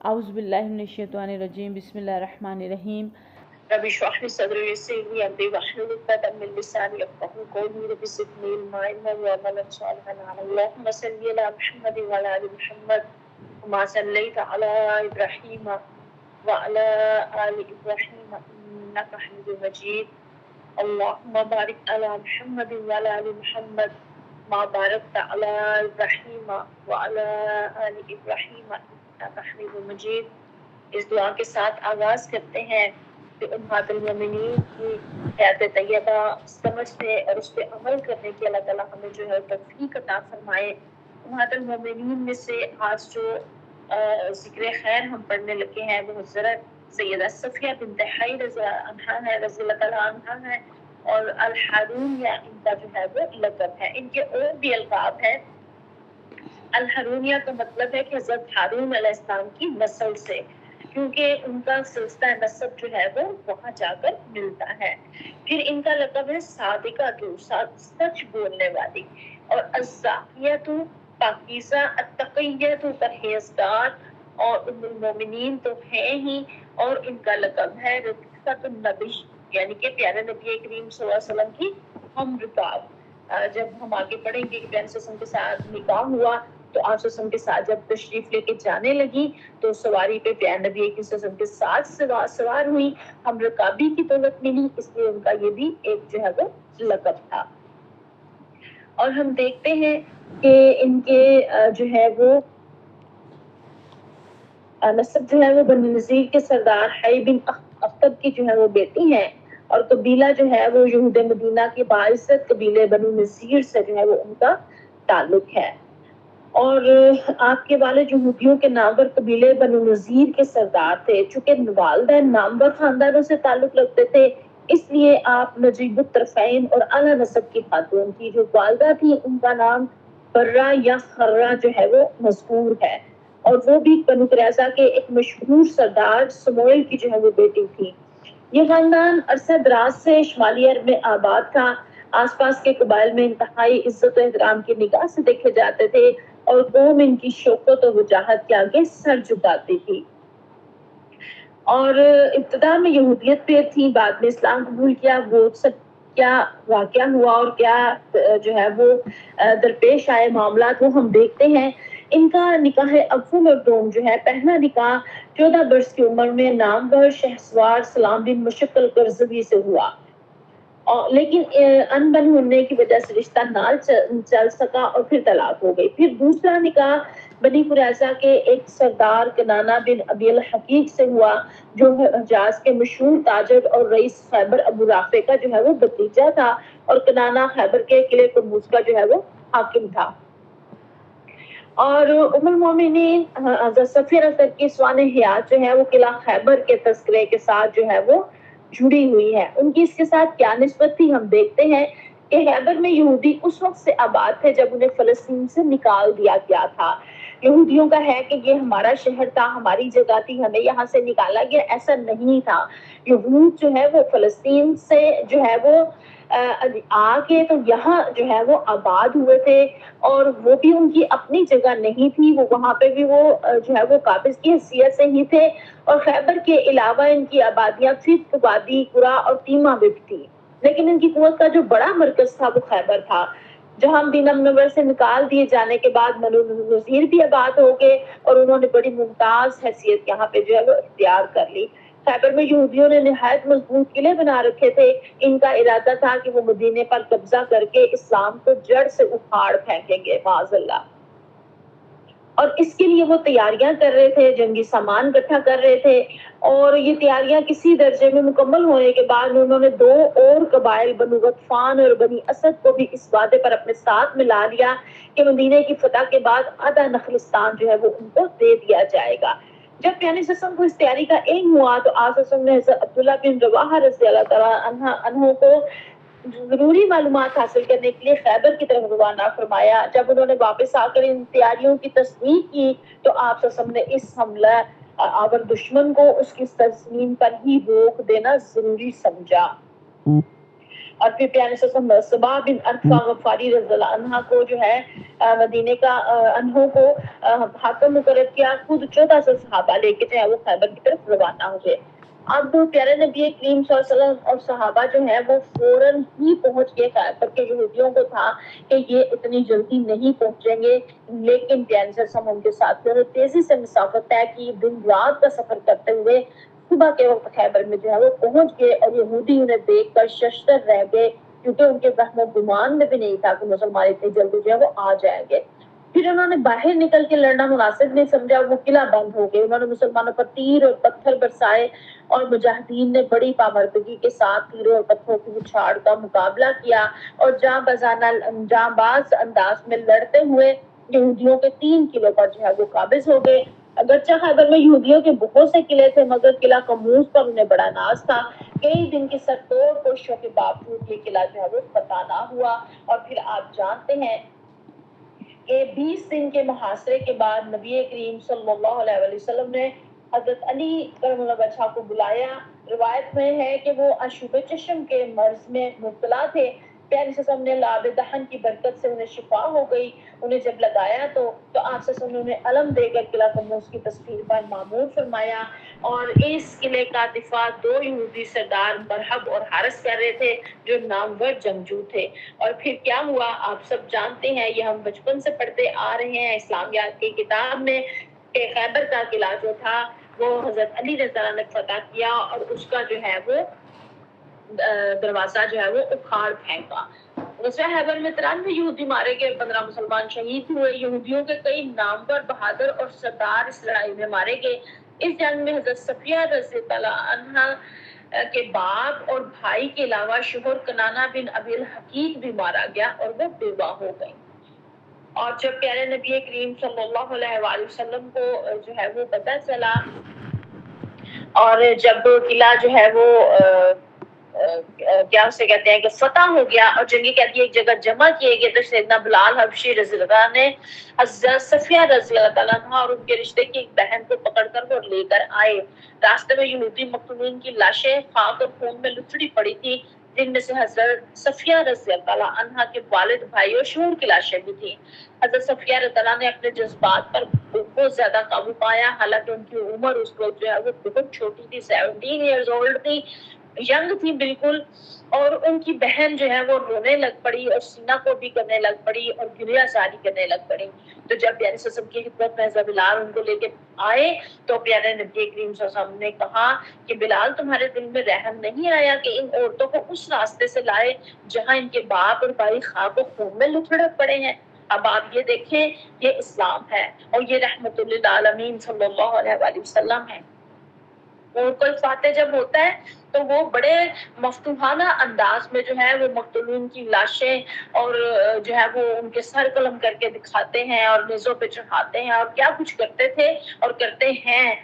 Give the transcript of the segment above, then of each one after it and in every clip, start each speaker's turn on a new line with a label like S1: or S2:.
S1: اعوذ باللہ من الشیطان الرجیم، بسم اللہ الرحمن الرحیم۔
S2: رب اشرح لي صدري ويسر لي امري واحلل عقدة من لساني يفقهوا قولي رب زدني علما وعملا صالحا اللهم صل على محمد وعلى ال محمد كما صليت على ابراهيم وعلى ال ابراهيم انك حميد مجيد اللهم بارك على محمد وعلى ال محمد ما باركت على ابراهيم وعلى ال ابراهيم انك حميد مجيد۔ اس دعا کے ساتھ آغاز کرتے ہیں کہ امہات المومنین کی حیات طیبہ سمجھنے اور اس پہ عمل کرنے کی اللہ تعالیٰ ہمیں جو ہے توفیق عطا فرمائے۔ امہات المومنین میں سے آج جو ذکر خیر ہم پڑھنے لگے ہیں وہ حضرت سیدہ صفیہ بنت حی رضی اللہ عنہا ہے، رضی اللہ تعالیٰ عنہا ہے، اور الحارونیہ ان کا جو ہے وہ لقب ہے۔ ان کے اور بھی القاب ہیں۔ الحارونیہ کا مطلب ہے کہ حضرت ہارون علیہ السلام کی نسل سے، کیونکہ ان کا سلسلہ نسب جو ہے وہ وہاں جا کر ملتا ہے۔ پھر ان کا لقب ہے صادقہ، سچ بولنے والی، اور الزاکیہ پاکیزہ، التقیہ پرہیزگار، اور ام المومنین تو ہیں ہی، اور ان کا لقب ہے رفیقۃ النبی، یعنی کہ پیارے نبی کریم صلی اللہ علیہ وسلم کی ہم رکاب۔ جب ہم آگے پڑھیں گے کہ پیارے وسلم کے ساتھ نکاح ہوا تو آپ وسلم کے ساتھ جب تشریف لے کے جانے لگی تو سواری پہ پیارے نبی کریم صلی اللہ علیہ وسلم کے ساتھ سوار ہوئی، ہم رکابی کی دولت ملی، اس لیے ان کا یہ بھی ایک جو ہے وہ لقب تھا۔ اور ہم دیکھتے ہیں کہ ان کے جو ہے وہ نسب جو ہے وہ بنی نذیر کے سردار حی بن اخطب کی جو ہے وہ بیٹی ہیں، اور قبیلہ جو ہے وہ یہود مدینہ کے باعزت قبیلے بنو نذیر سے جو ہے وہ ان کا تعلق ہے۔ اور آپ کے والد یہودیوں کے نامور قبیلے بنو نذیر کے سردار تھے، چونکہ والدین نامور خاندانوں سے تعلق رکھتے تھے، اس لیے آپ نجیب الطرفین اور اعلیٰ نسب کی خاتون کی جو والدہ تھی ان کا نام برہ یا خرہ جو ہے وہ مذکور ہے، اور وہ بھی بنو قریظہ کے ایک مشہور سردار سموئیل کی جو ہے وہ بیٹی تھی۔ یہ خاندان عرصہ دراز سے شمالی عرب میں آباد تھا، آس پاس کے قبائل میں انتہائی عزت و احترام کی نگاہ سے دیکھے جاتے تھے، اور قوم ان کی شوکت و وجاہت کے آگے سر جھکاتی تھی۔ اور ابتدا میں یہودیت پہ تھی، بعد میں اسلام قبول کیا۔ وہ سب کیا واقعہ ہوا اور کیا جو ہے وہ درپیش آئے معاملات وہ ہم دیکھتے ہیں۔ ان کا نکاح اول اور دوم جو ہے، پہلا نکاح 14 برس کی عمر میں نامور شہسوار سلام بن مشک القرظوی سے ہوا، لیکن ان بن ہونے کی وجہ سے رشتہ نہ چل سکا اور پھر طلاق ہو گئی۔ پھر دوسرا نکاح بنی قریظہ کے ایک سردار کنانہ بن ابی الحقیق سے ہوا، جو حجاز کے مشہور تاجر اور رئیس خیبر ابو رافع کا جو ہے وہ بھتیجا تھا، اور کنانہ خیبر کے قلعے قرمز کا جو ہے وہ حاکم تھا۔ اور ام المومنین حضرت صفیہ رضی کی سوانح حیات جو ہے وہ قلعہ خیبر کے تذکرے کے ساتھ جو ہے وہ جڑی ہوئی ہے۔ ان کی اس کے ساتھ کیا نسبت تھی ہم دیکھتے ہیں کہ خیبر میں یہودی اس وقت سے آباد تھے جب انہیں فلسطین سے نکال دیا گیا تھا۔ یہودیوں کا ہے کہ یہ ہمارا شہر تھا، ہماری جگہ تھی، ہمیں یہاں سے نکالا گیا، ایسا نہیں تھا۔ یہود جو ہے وہ فلسطین سے جو ہے وہ آگے تو یہاں جو ہے وہ آباد ہوئے تھے، اور وہ بھی ان کی اپنی جگہ نہیں تھی، وہ وہاں پہ بھی وہ جو ہے وہ قابض کی حیثیت سے ہی تھے۔ اور خیبر کے علاوہ ان کی آبادیاں فت، وادی قرا اور تیمہ بھی تھی، لیکن ان کی قوت کا جو بڑا مرکز تھا وہ خیبر تھا، جہاں مدینہ منورہ سے نکال دیے جانے کے بعد بنو نذیر بھی آباد ہو گئے، اور انہوں نے بڑی ممتاز حیثیت یہاں پہ جو ہے وہ اختیار کر لی۔ خیبر میں یہودیوں نے نہایت مضبوط قلعے بنا رکھے تھے، ان کا ارادہ تھا کہ وہ مدینے پر قبضہ کر کے اسلام کو جڑ سے اکھاڑ پھینکیں گے معاذ اللہ، اور اس کے لیے وہ تیاریاں کر رہے تھے، جنگی سامان اکٹھا کر رہے تھے۔ اور یہ تیاریاں کسی درجے میں مکمل ہونے کے بعد انہوں نے 2 اور قبائل بنو غطفان اور بنی اسد کو بھی اس وعدے پر اپنے ساتھ ملا لیا کہ مدینے کی فتح کے بعد آدھا نخلستان جو ہے وہ ان کو دے دیا جائے گا۔ جب پیانی سسم کو اس تیاری کا علم ہوا تو آس سسم نے حضرت عبداللہ بن رواحہ رضی اللہ تعالیٰ عنہ کو ضروری معلومات حاصل کرنے کے لیے خیبر کی طرف روانہ فرمایا۔ جب انہوں نے واپس آ کر ان تیاریوں کی تصدیق کی تو آپ وسلم نے اس حملہ آور دشمن کو اس کی سرزمین پر ہی روک دینا ضروری سمجھا۔ اور پھر پیارے صبا بن ارفا غفاری رضی اللہ عنہ کو جو ہے مدینے کا انہوں کو حاکم مقرر کیا. خود 1400 صحابہ لے کے جو ہے وہ خیبر کی طرف روانہ ہوئے. اب پیارے نبی کریم صلی اللہ علیہ وسلم اور صحابہ جو ہے وہ فوراً ہی پہنچ گئے خیبر کے. یہودیوں کو تھا کہ یہ اتنی جلدی نہیں پہنچیں گے, لیکن پیارے صلی ان کے ساتھ بہت تیزی سے مسافت طے کی, دن رات کا سفر کرتے ہوئے صبح کے وقت خیبر میں جو ہے وہ پہنچ گئے. اور یہودی انہیں دیکھ کر ششدر رہ گئے, کیونکہ ان کے وہم و گمان میں بھی نہیں تھا کہ مسلمان اتنی جلدی جو ہے وہ آ جائیں گے. پھر انہوں نے باہر نکل کے لڑنا مناسب نہیں سمجھا, وہ قلعہ بند ہو گئے. انہوں نے مسلمانوں پر تیر اور پتھر برسائے اور مجاہدین نے بڑی پامردگی کے ساتھ تیروں اور پتھروں کی اچھاڑ کا مقابلہ کیا اور جاں باز انداز میں لڑتے ہوئے یہودیوں کے 3 قلعوں پر جو ہے وہ قابض ہو گئے. اگرچہ خیبر میں یہودیوں کے بہت سے قلعے تھے, مگر قلعہ قموز پر انہیں بڑا ناز تھا. کئی دن کی سرتوڑ کوششوں کے باوجود یہ قلعہ جو ہے وہ فتح نہ ہوا. اور پھر آپ جانتے ہیں کہ 20 دن کے محاصرے کے بعد نبی کریم صلی اللہ علیہ وسلم نے حضرت علی کرم اللہ وجہہ کو بلایا. روایت میں ہے کہ وہ اشوب چشم کے مرض میں مبتلا تھے. پیارے وسلم نے لعاب دہن کی برکت سے انہیں شفا ہو گئی. انہیں جب لگایا تو آپ نے انہیں علم دے کر قلعہ قموس کی تصویر پر معمور فرمایا. اور اس قلعے کا دفاع 2 یہودی سردار مرحب اور حارث کر رہے تھے, جو نامور جنگجو تھے. اور پھر کیا ہوا آپ سب جانتے ہیں, یہ ہم بچپن سے پڑھتے آ رہے ہیں اسلامیات کی کتاب میں, کہ خیبر کا قلعہ جو تھا وہ حضرت علی رضی اللہ عنہ نے فتح کیا اور اس کا جو ہے وہ دروازہ جو ہے وہ اکھاڑ پھینکا. غزوہ خیبر میں 93 یہودی مارے گئے, 15 مسلمان شہید ہوئے. یہودیوں کے کئی نامور بہادر اور سردار اس لڑائی میں مارے گئے. اس جنگ میں حضرت صفیہ رضی اللہ عنہا کے باپ اور بھائی کے علاوہ شوہر کنانہ بن ابی الحقیق بھی مارا گیا اور وہ بیوہ ہو گئی. اور جب پیارے نبی کریم صلی اللہ علیہ وآلہ وسلم کو جو ہے وہ پتہ چلا اور جب قلعہ جو ہے وہ کیا اسے کہتے ہیں کہ فتح ہو گیا اور جنگی قیدی ایک جگہ جمع کیے گئے, تو سیدنا بلال حبشی رضی اللہ عنہ نے حضرت صفیہ رضی اللہ عنہ اور ان کے رشتے کی ایک بہن کو پکڑ کر وہ لے کر آئے. راستے میں یہودی مقتولین کی لاشیں خاک اور خون میں لتڑی پڑی تھی, جن میں سے حضرت صفیہ رضی اللہ عنہ کے والد, بھائی اور شوہر کی لاشیں بھی تھیں. حضرت صفیہ رضی اللہ عنہ نے اپنے جذبات پر بہت زیادہ قابو پایا, حالانکہ ان کی عمر اس وقت جو ہے وہ بہت چھوٹی تھی, 17 ایئرز اولڈ تھی, ینگ تھی بالکل. اور ان کی بہن جو ہے وہ رونے لگ پڑی اور سینہ کو بھی کرنے لگ پڑی اور گریہ زاری کرنے لگ پڑی. تو جب پیارے صلی اللہ علیہ وسلم کی خدمت میں حضرت بلال ان کو لے کے آئے تو پیارے نبی کریم صلی اللہ علیہ وسلم نے کہا کہ بلال, تمہارے دل میں رحم نہیں آیا کہ ان عورتوں کو اس راستے سے لائے جہاں ان کے باپ اور بھائی خاک و خون میں لتڑ پڑے ہیں. اب آپ یہ دیکھیں, یہ اسلام ہے اور یہ رحمت للعالمین صلی اللہ علیہ وآلہ وسلم ہے. اور کوئی فاتح جب ہوتا ہے تو وہ بڑے مفتوحانہ انداز میں جو ہے وہ مقتولین کی لاشیں اور جو ہے وہ ان کے سر قلم کر کے دکھاتے ہیں اور نیزوں پہ چڑھاتے ہیں اور کیا کچھ کرتے تھے اور کرتے ہیں.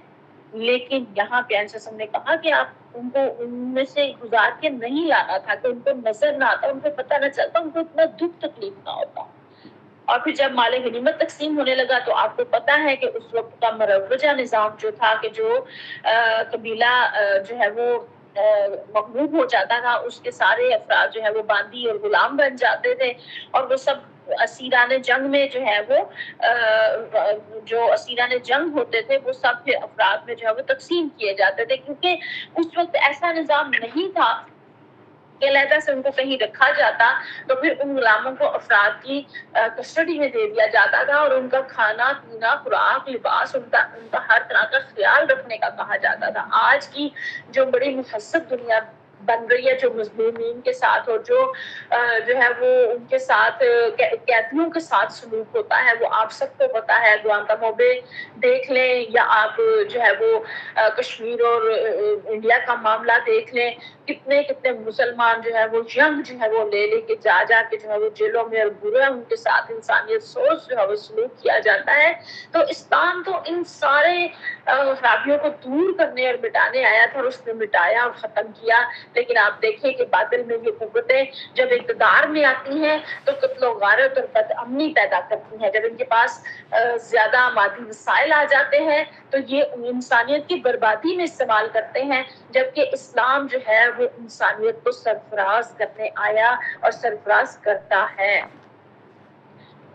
S2: لیکن یہاں پیارے صلی اللہ علیہ وسلم نے کہا کہ آپ ان کو ان میں سے گزار کے نہیں لانا تھا, کہ ان کو نظر نہ آتا, ان کو پتہ نہ چلتا, ان کو اتنا دکھ تکلیف نہ ہوتا. اور پھر جب مال غنیمت تقسیم ہونے لگا تو آپ کو پتہ ہے کہ اس وقت کا مروجہ نظام جو تھا کہ جو قبیلہ جو ہے وہ مغلوب ہو جاتا تھا, اس کے سارے افراد جو ہے وہ باندی اور غلام بن جاتے تھے, اور وہ سب اسیران جنگ میں جو ہے وہ جو اسیران جنگ ہوتے تھے وہ سب پھر افراد میں جو ہے وہ تقسیم کیے جاتے تھے, کیونکہ اس وقت ایسا نظام نہیں تھا کہ علیحدہ سے ان کو کہیں رکھا جاتا, تو پھر ان غلاموں کو افراد کی کسٹڈی میں دے دیا جاتا تھا اور ان کا کھانا پینا, خوراک, لباس, ان کا ہر طرح کا خیال رکھنے کا کہا جاتا تھا. آج کی جو بڑی محسب دنیا بن رہی ہے, جو مظلومین کے ساتھ اور جو ہے وہ ان کے ساتھ قیدیوں کے ساتھ سلوک ہوتا ہے, وہ آپ سب کو پتا ہے. گوانتانامو بے دیکھ لیں یا آپ جو ہے وہ کشمیر اور انڈیا کا معاملہ دیکھ لیں, کتنے مسلمان جو ہے وہ ینگ جو ہے وہ لے کے جا کے جو ہے وہ جیلوں میں اور برے ان کے ساتھ انسانیت سوچ جو ہے وہ سلوک کیا جاتا ہے. تو اسلام تو ان سارے خرابیوں کو دور کرنے اور مٹانے آیا تھا, اور اس نے مٹایا اور ختم کیا. لیکن آپ دیکھیں کہ باطل میں یہ قوتیں جب اقتدار میں آتی ہیں تو قتل و غارت اور بد امنی پیدا کرتی ہیں. جب ان کے پاس زیادہ مادی وسائل آ جاتے ہیں تو یہ انسانیت کی بربادی میں استعمال کرتے ہیں, جبکہ اسلام جو ہے وہ انسانیت کو سرفراز کرنے آیا اور سرفراز کرتا ہے۔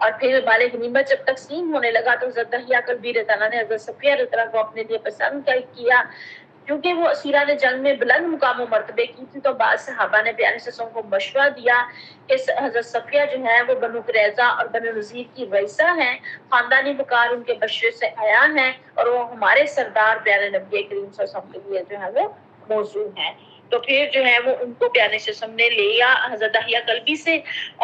S2: اور پھر مال غنیمت جب تقسیم ہونے لگا تو حضرت دحیہ کلبی رضی اللہ عنہ نے حضرت صفیہ رضی اللہ عنہ کو اپنے لیے پسند کیا، کیونکہ وہ اسیران جنگ میں بلند مقام و مرتبے کی تھی۔ تو بعض صحابہ نے پیارے صلی اللہ علیہ وسلم کو مشورہ دیا کہ حضرت صفیہ جو ہے وہ بنو قریظہ اور بنو نذیر کی رئیسہ ہیں، خاندانی وقار ان کے بشرے سے عیاں ہیں، اور وہ ہمارے سردار پیارے نبی کریم صلی اللہ علیہ وسلم کے لیے جو ہے وہ موضوع ہیں۔ تو پھر جو ہے وہ ان کو پیارے صلی اللہ علیہ وسلم نے لیا حضرت دحیہ کلبی سے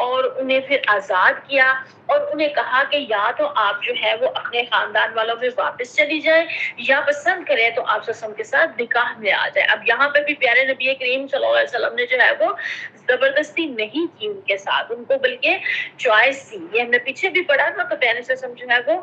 S2: اور انہیں پھر آزاد کیا، اور انہیں کہا کہ یا تو آپ جو ہے وہ اپنے خاندان والوں میں واپس چلی جائیں، یا پسند کریں تو آپ صلی اللہ علیہ وسلم کے ساتھ نکاح میں آ جائیں۔ اب یہاں پہ بھی پیارے نبی کریم صلی اللہ علیہ وسلم نے جو ہے وہ زبردستی نہیں کی ان کے ساتھ، ان کو بلکہ چوائس دی۔ یہ ہم نے پیچھے بھی پڑھا تھا، تو پیارے صلی اللہ علیہ وسلم جو ہے وہ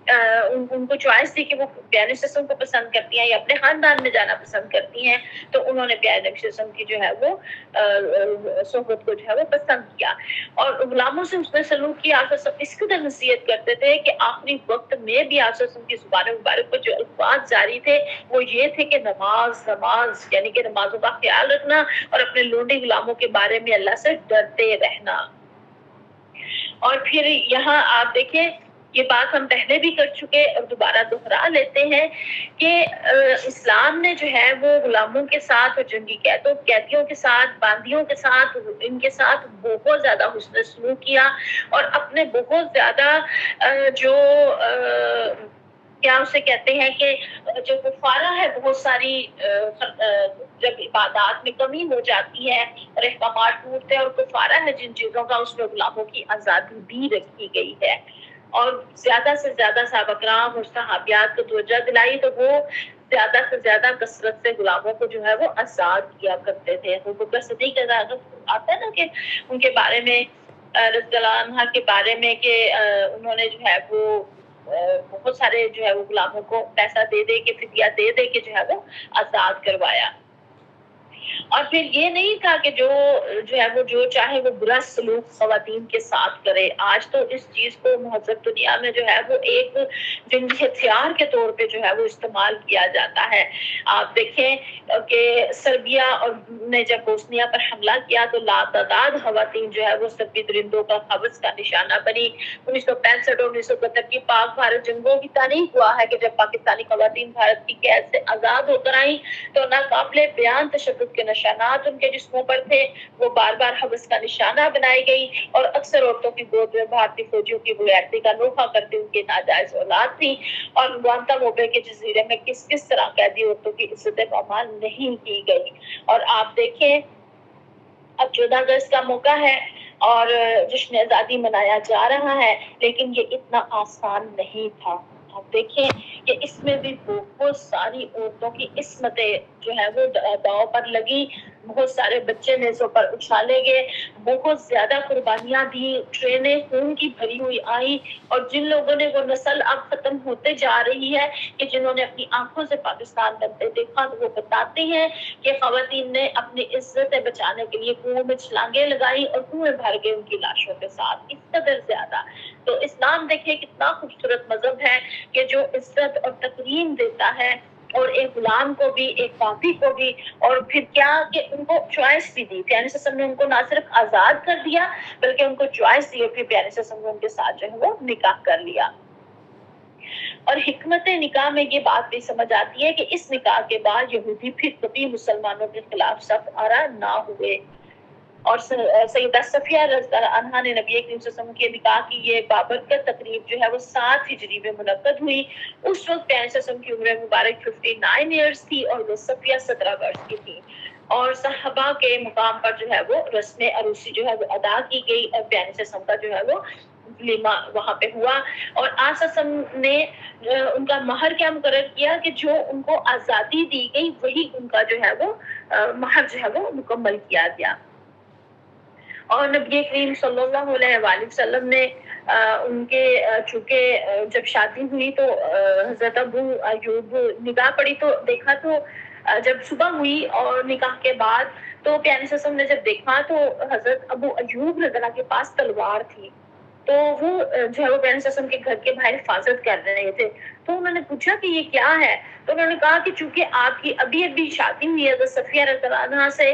S2: ان کو چوائس دی کہ وہ پیارے صلی اللہ علیہ وسلم کو پسند کرتی ہیں یا اپنے خاندان میں جانا پسند کرتی ہیں، تو انہوں نے پیارے نبی صلی اللہ علیہ وسلم کی جو ہے وہ صحبت کو جو ہے وہ پسند کیا، اور غلاموں سے اس نے سلوک کیا۔ آپ سب اس قدر نصیحت کرتے تھے کہ آخری وقت میں بھی آپ صلی اللہ علیہ وسلم کی زبان مبارک پر جو الفاظ جاری تھے وہ یہ تھے کہ نماز نماز، یعنی کہ نمازوں کا خیال رکھنا اور اپنے لونڈی غلاموں کے بارے میں اللہ سے ڈرتے رہنا۔ اور پھر یہاں آپ دیکھیں، یہ بات ہم پہلے بھی کر چکے اور دوبارہ دہرا لیتے ہیں کہ اسلام نے جو ہے وہ غلاموں کے ساتھ اور جنگی قیدیوں کے ساتھ، باندیوں کے ساتھ، ان کے ساتھ بہت زیادہ حسن سلوک کیا، اور اپنے بہت زیادہ جو کیا اسے کہتے ہیں کہ جو کفارہ ہے، بہت ساری جب عبادات میں کمی ہو جاتی ہے اور احکامات ٹوٹتے ہیں اور کفارہ ہے جن چیزوں کا، اس میں غلاموں کی آزادی بھی رکھی گئی ہے، اور زیادہ سے زیادہ صحابہ کرام اور صحابیات کو توجہ دلائی، تو وہ زیادہ سے زیادہ کثرت سے غلاموں کو جو ہے وہ آزاد کیا کرتے تھے۔ ابو بکر صدیق آتا ہے نا کہ ان کے بارے میں رضی اللہ عنہ کے بارے میں کہ انہوں نے جو ہے وہ بہت سارے جو ہے وہ غلاموں کو پیسہ دے دے کے، فدیہ دے دے کے جو ہے وہ آزاد کروایا۔ اور پھر یہ نہیں تھا کہ جو ہے وہ جو چاہے وہ برا سلوک خواتین کے ساتھ کرے۔ آج تو اس چیز کو مہذب دنیا میں جو ہے وہ ایک جنگی ہتھیار کے طور پہ جو ہے وہ استعمال کیا جاتا ہے۔ آپ دیکھیں کہ سربیا اور نے جب بوسنیا پر حملہ کیا تو لاتعداد خواتین جو ہے وہ سبی درندوں کا قبض کا نشانہ بنی۔ 1965 اور 1971 کی پاک بھارت جنگوں کی تاریخ ہوا ہے کہ جب پاکستانی خواتین بھارت کی قید سے آزاد ہو کر آئیں تو ناقابل بیان تشدد کے نشانات ان کے جسموں پر تھے، وہ بار بار حبس کا نشانہ بنائی گئی، اور اکثر عورتوں کی گود میں بھارتی فوجیوں کی غیرتی کا نوحہ کرتے ان کے ناجائز اولاد تھی۔ اور گوانتانامو بے کے جزیرے میں کس طرح قیدی عورتوں کی عزت پامال نہیں کی گئی۔ اور آپ دیکھیں اب 14 اگست کا موقع ہے اور جشن آزادی منایا جا رہا ہے، لیکن یہ اتنا آسان نہیں تھا۔ آپ دیکھیں کہ اس میں بھی بہت ساری عورتوں کی عصمتیں جو ہے وہ داؤ پر لگی، بہت سارے بچے نیزوں پر اچھالے گئے، بہت زیادہ قربانیاں دی، ٹرینیں خون کی بھری ہوئی آئی، اور جن لوگوں نے وہ نسل اب ختم ہوتے جا رہی ہے کہ جنہوں نے اپنی آنکھوں سے پاکستان بنتے دیکھا، تو وہ بتاتے ہیں کہ خواتین نے اپنی عزتیں بچانے کے لیے کنویں میں چھلانگیں لگائی اور کنویں بھر گئے ان کی لاشوں کے ساتھ، اس قدر زیادہ۔ تو اسلام دیکھیں کتنا خوبصورت مذہب ہے کہ جو عزت اور تکریم دیتا ہے، اور ایک غلام کو بھی، ایک باقی کو بھی، اور پھر کیا کہ ان کو چوائس بھی دی۔ پیارے صلی اللہ علیہ وسلم نے ان کو نہ صرف آزاد کر دیا بلکہ ان کو چوائس دی، اور پھر پیارے صلی اللہ علیہ وسلم نے ان کے ساتھ جو ہے وہ نکاح کر لیا۔ اور حکمت نکاح میں یہ بات بھی سمجھ آتی ہے کہ اس نکاح کے بعد یہودی پھر کبھی مسلمانوں کے خلاف صف آرا نہ ہوئے۔ اور سیدہ صفیہ رضی اللہ عنہا نے نبی کریم صلی اللہ علیہ وسلم کے نکاح کی یہ بابرکت تقریب جو ہے وہ 7 ہجری میں منعقد ہوئی۔ اس وقت پیارے صلی اللہ علیہ وسلم کی عمر مبارک 59 ایئرز تھی اور وہ صفیہ 17 برس کی تھی، اور صحابہ کے مقام پر جو ہے وہ رسم عروسی جو ہے وہ ادا کی گئی، اور پیارے صلی اللہ علیہ وسلم کا جو ہے وہ ولیمہ وہاں پہ ہوا، اور آج صلی اللہ علیہ وسلم نے ان کا مہر کیا مقرر کیا کہ جو ان کو آزادی دی گئی وہی ان کا جو ہے وہ مہر جو ہے وہ مکمل کیا گیا۔ اور نبی کریم صلی اللہ علیہ وآلہ وسلم نے ان کے چونکہ جب شادی ہوئی تو حضرت ابو ایوب نگاہ پڑی تو دیکھا، تو جب صبح ہوئی اور نکاح کے بعد تو پیارے صلی اللہ علیہ وسلم نے جب دیکھا تو حضرت ابو ایوب رضی اللہ کے پاس تلوار تھی، تو وہ جو ہے وہ پیغمبر صلی اللہ علیہ وسلم کے گھر کے باہر حفاظت کر رہے تھے. تو انہوں نے پوچھا کہ یہ کیا ہے؟ تو انہوں نے کہا کہ چونکہ آپ کی ابھی ابھی شادی ہوئی ہے حضرت صفیہ رضی اللہ عنہا سے،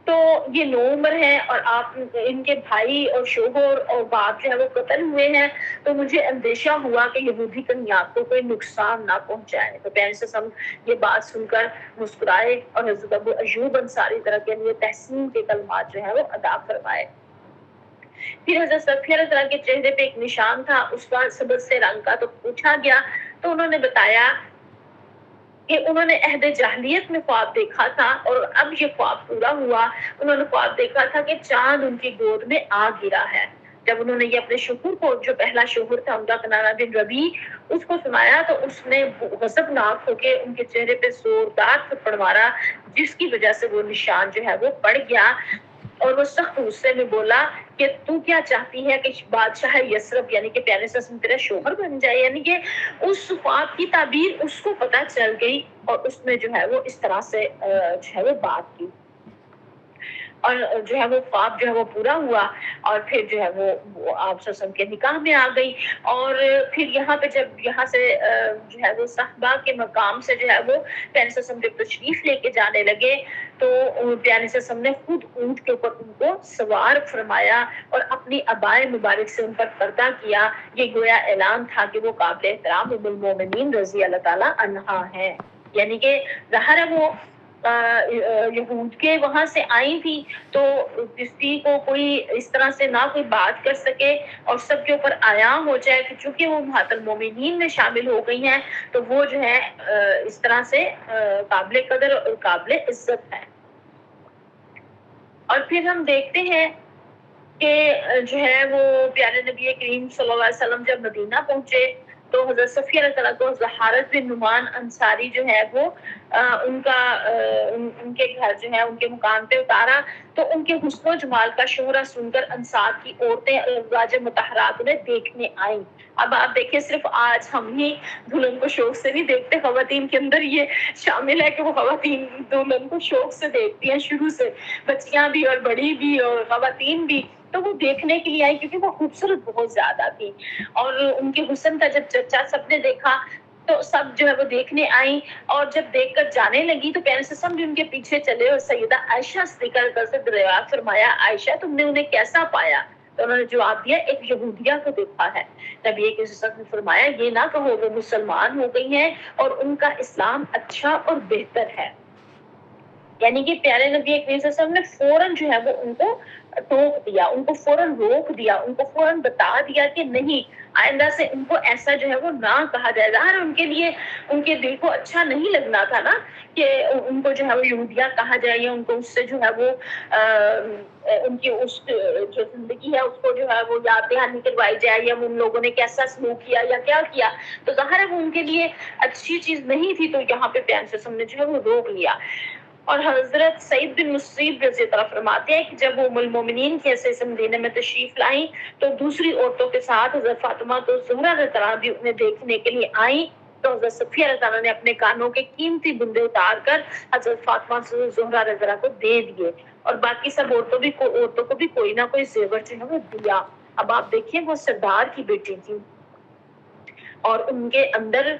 S2: تو یہ نومبر ہے اور آپ ان کے بھائی اور شوہر اور باپ جو ہے وہ قتل ہوئے ہیں، تو مجھے اندیشہ ہوا کہ یہودی کہیں آپ کو کوئی نقصان نہ پہنچائے. تو پیغمبر صلی اللہ علیہ وسلم یہ بات سن کر مسکرائے اور حضرت ابو ایوب انصاری طرح کے لیے تحسین کے کلمات جو ہے وہ ادا فرمائے. پھر حضرت صفیہ رضی اللہ کے چہرے پہ ایک نشان تھا، اس کا سبز سے رنگ کا. تو پوچھا گیا تو انہوں نے بتایا کہ انہوں نے عہد جاہلیت میں خواب دیکھا تھا اور اب یہ خواب پورا ہوا. انہوں نے خواب دیکھا تھا کہ چاند ان کی گود میں آ گرا ہے. جب انہوں نے یہ اپنے شوہر کو، جو پہلا شوہر تھا ان کا کنانہ بن ربیع، اس کو سنایا تو اس نے غضبناک ہو کے ان کے چہرے پہ زوردار تھپڑ مارا، جس کی وجہ سے وہ نشان جو ہے وہ پڑ گیا. اور وہ سخت غصے میں بولا کہ تو کیا چاہتی ہے کہ بادشاہ یثرب یعنی کہ پیارے سے تیرا شوہر بن جائے؟ یعنی کہ اس خواب کی تعبیر اس کو پتہ چل گئی اور اس میں جو ہے وہ اس طرح سے جو ہے وہ بات کی اور جو ہے وہ خواب جو ہے وہ پورا ہوا. اور پھر جو ہے وہ آپ صلی اللہ علیہ وسلم کے نکاح میں آ گئی. اور پھر یہاں پہ جب یہاں سے جو ہے وہ صحبہ کے مقام سے جو ہے وہ پیارے صلی اللہ علیہ وسلم جب تشریف لے کے جانے لگے تو پیارے صلی اللہ علیہ وسلم نے خود اونٹ کے اوپر ان کو سوار فرمایا اور اپنی عبائے مبارک سے ان پر پردہ کیا. یہ گویا اعلان تھا کہ وہ قابل احترام ام المومنین رضی اللہ تعالی عنہا ہیں. یعنی کہ ظاہر ہے وہ یہود کے وہاں سے آئی تھی تو کسی کو کوئی اس طرح سے نہ کوئی بات کر سکے اور سب کے اوپر عیاں ہو جائے کہ چونکہ وہ امہات المومنین میں شامل ہو گئی ہیں تو وہ جو ہے اس طرح سے قابل قدر اور قابل عزت ہے. اور پھر ہم دیکھتے ہیں کہ جو ہے وہ پیارے نبی کریم صلی اللہ علیہ وسلم جب مدینہ پہنچے تو حضرت صفیہ رضی اللہ عنہا کو زہارت بن نعمان انصاری جو ہے وہ ان کے گھر جو ہے ان کے مکان پہ اتارا. تو ان کے حسن و جمال کا شہرہ سن کر انصار کی عورتیں ازواج مطہرات انہیں دیکھنے آئیں. اب آپ دیکھیں صرف آج ہم ہی دلہن کو شوق سے نہیں دیکھتے، خواتین کے اندر یہ شامل ہے کہ وہ خواتین دلہن کو شوق سے دیکھتی ہیں شروع سے، بچیاں بھی اور بڑی بھی اور خواتین بھی. تو وہ دیکھنے کے لیے آئی کیونکہ وہ خوبصورت بہت زیادہ تھی اور ان کے حسن کا جب چرچا سب نے دیکھا تو سب جو ہے وہ دیکھنے آئیں. اور جب دیکھ کر جانے لگی تو پیارے صلی اللہ علیہ وسلم بھی ان کے پیچھے چلے اور سیدہ عائشہ صدیقہ کر سے دریافت فرمایا عائشہ تم نے انہیں کیسا پایا؟ تو انہوں نے جواب دیا ایک یہودیہ کو دیکھا ہے. نبی کے نے فرمایا یہ نہ کہو وہ مسلمان ہو گئی ہیں اور ان کا اسلام اچھا اور بہتر ہے. یعنی کہ پیارے نبی کریم صلی اللہ علیہ وسلم نے فوراً جو ہے وہ ان کو ٹوک دیا، ان کو فوراً روک دیا، ان کو فوراً بتا دیا کہ نہیں آئندہ سے ان کو ایسا جو ہے وہ نہ کہا جائے. ظاہر ان کے لیے ان کے دل کو اچھا نہیں لگنا تھا نا کہ ان کو جو ہے وہ یہودیہ کہا جائے یا ان کو اس سے جو ہے وہ ان کی اس جو زندگی ہے اس کو جو ہے وہ یاد دہانی کروائی جائے یا ان لوگوں نے کیسا سلوک کیا یا کیا کیا. تو ظاہر ہے وہ ان کے لیے اچھی چیز نہیں تھی. تو یہاں پہ پیارے صلی نے جو ہے وہ روک لیا. اور حضرت سعید بن مسیب رضی اللہ عنہ فرماتے ہیں کہ جب وہ ام المومنین کے حیثیت سے مدینے میں تشریف لائیں تو دوسری عورتوں کے ساتھ حضرت فاطمہ تو زہرا رضی اللہ عنہا بھی انہیں دیکھنے کے لیے آئیں. تو حضرت صفیہ رضی اللہ عنہا نے اپنے کانوں کے قیمتی بندے اتار کر حضرت فاطمہ سے زہرا رضی اللہ عنہا کو دے دیے اور باقی سب عورتوں کو بھی کوئی نہ کوئی زیور جو ہے وہ دیا. اب آپ دیکھیں وہ سردار کی بیٹی تھی اور ان کے اندر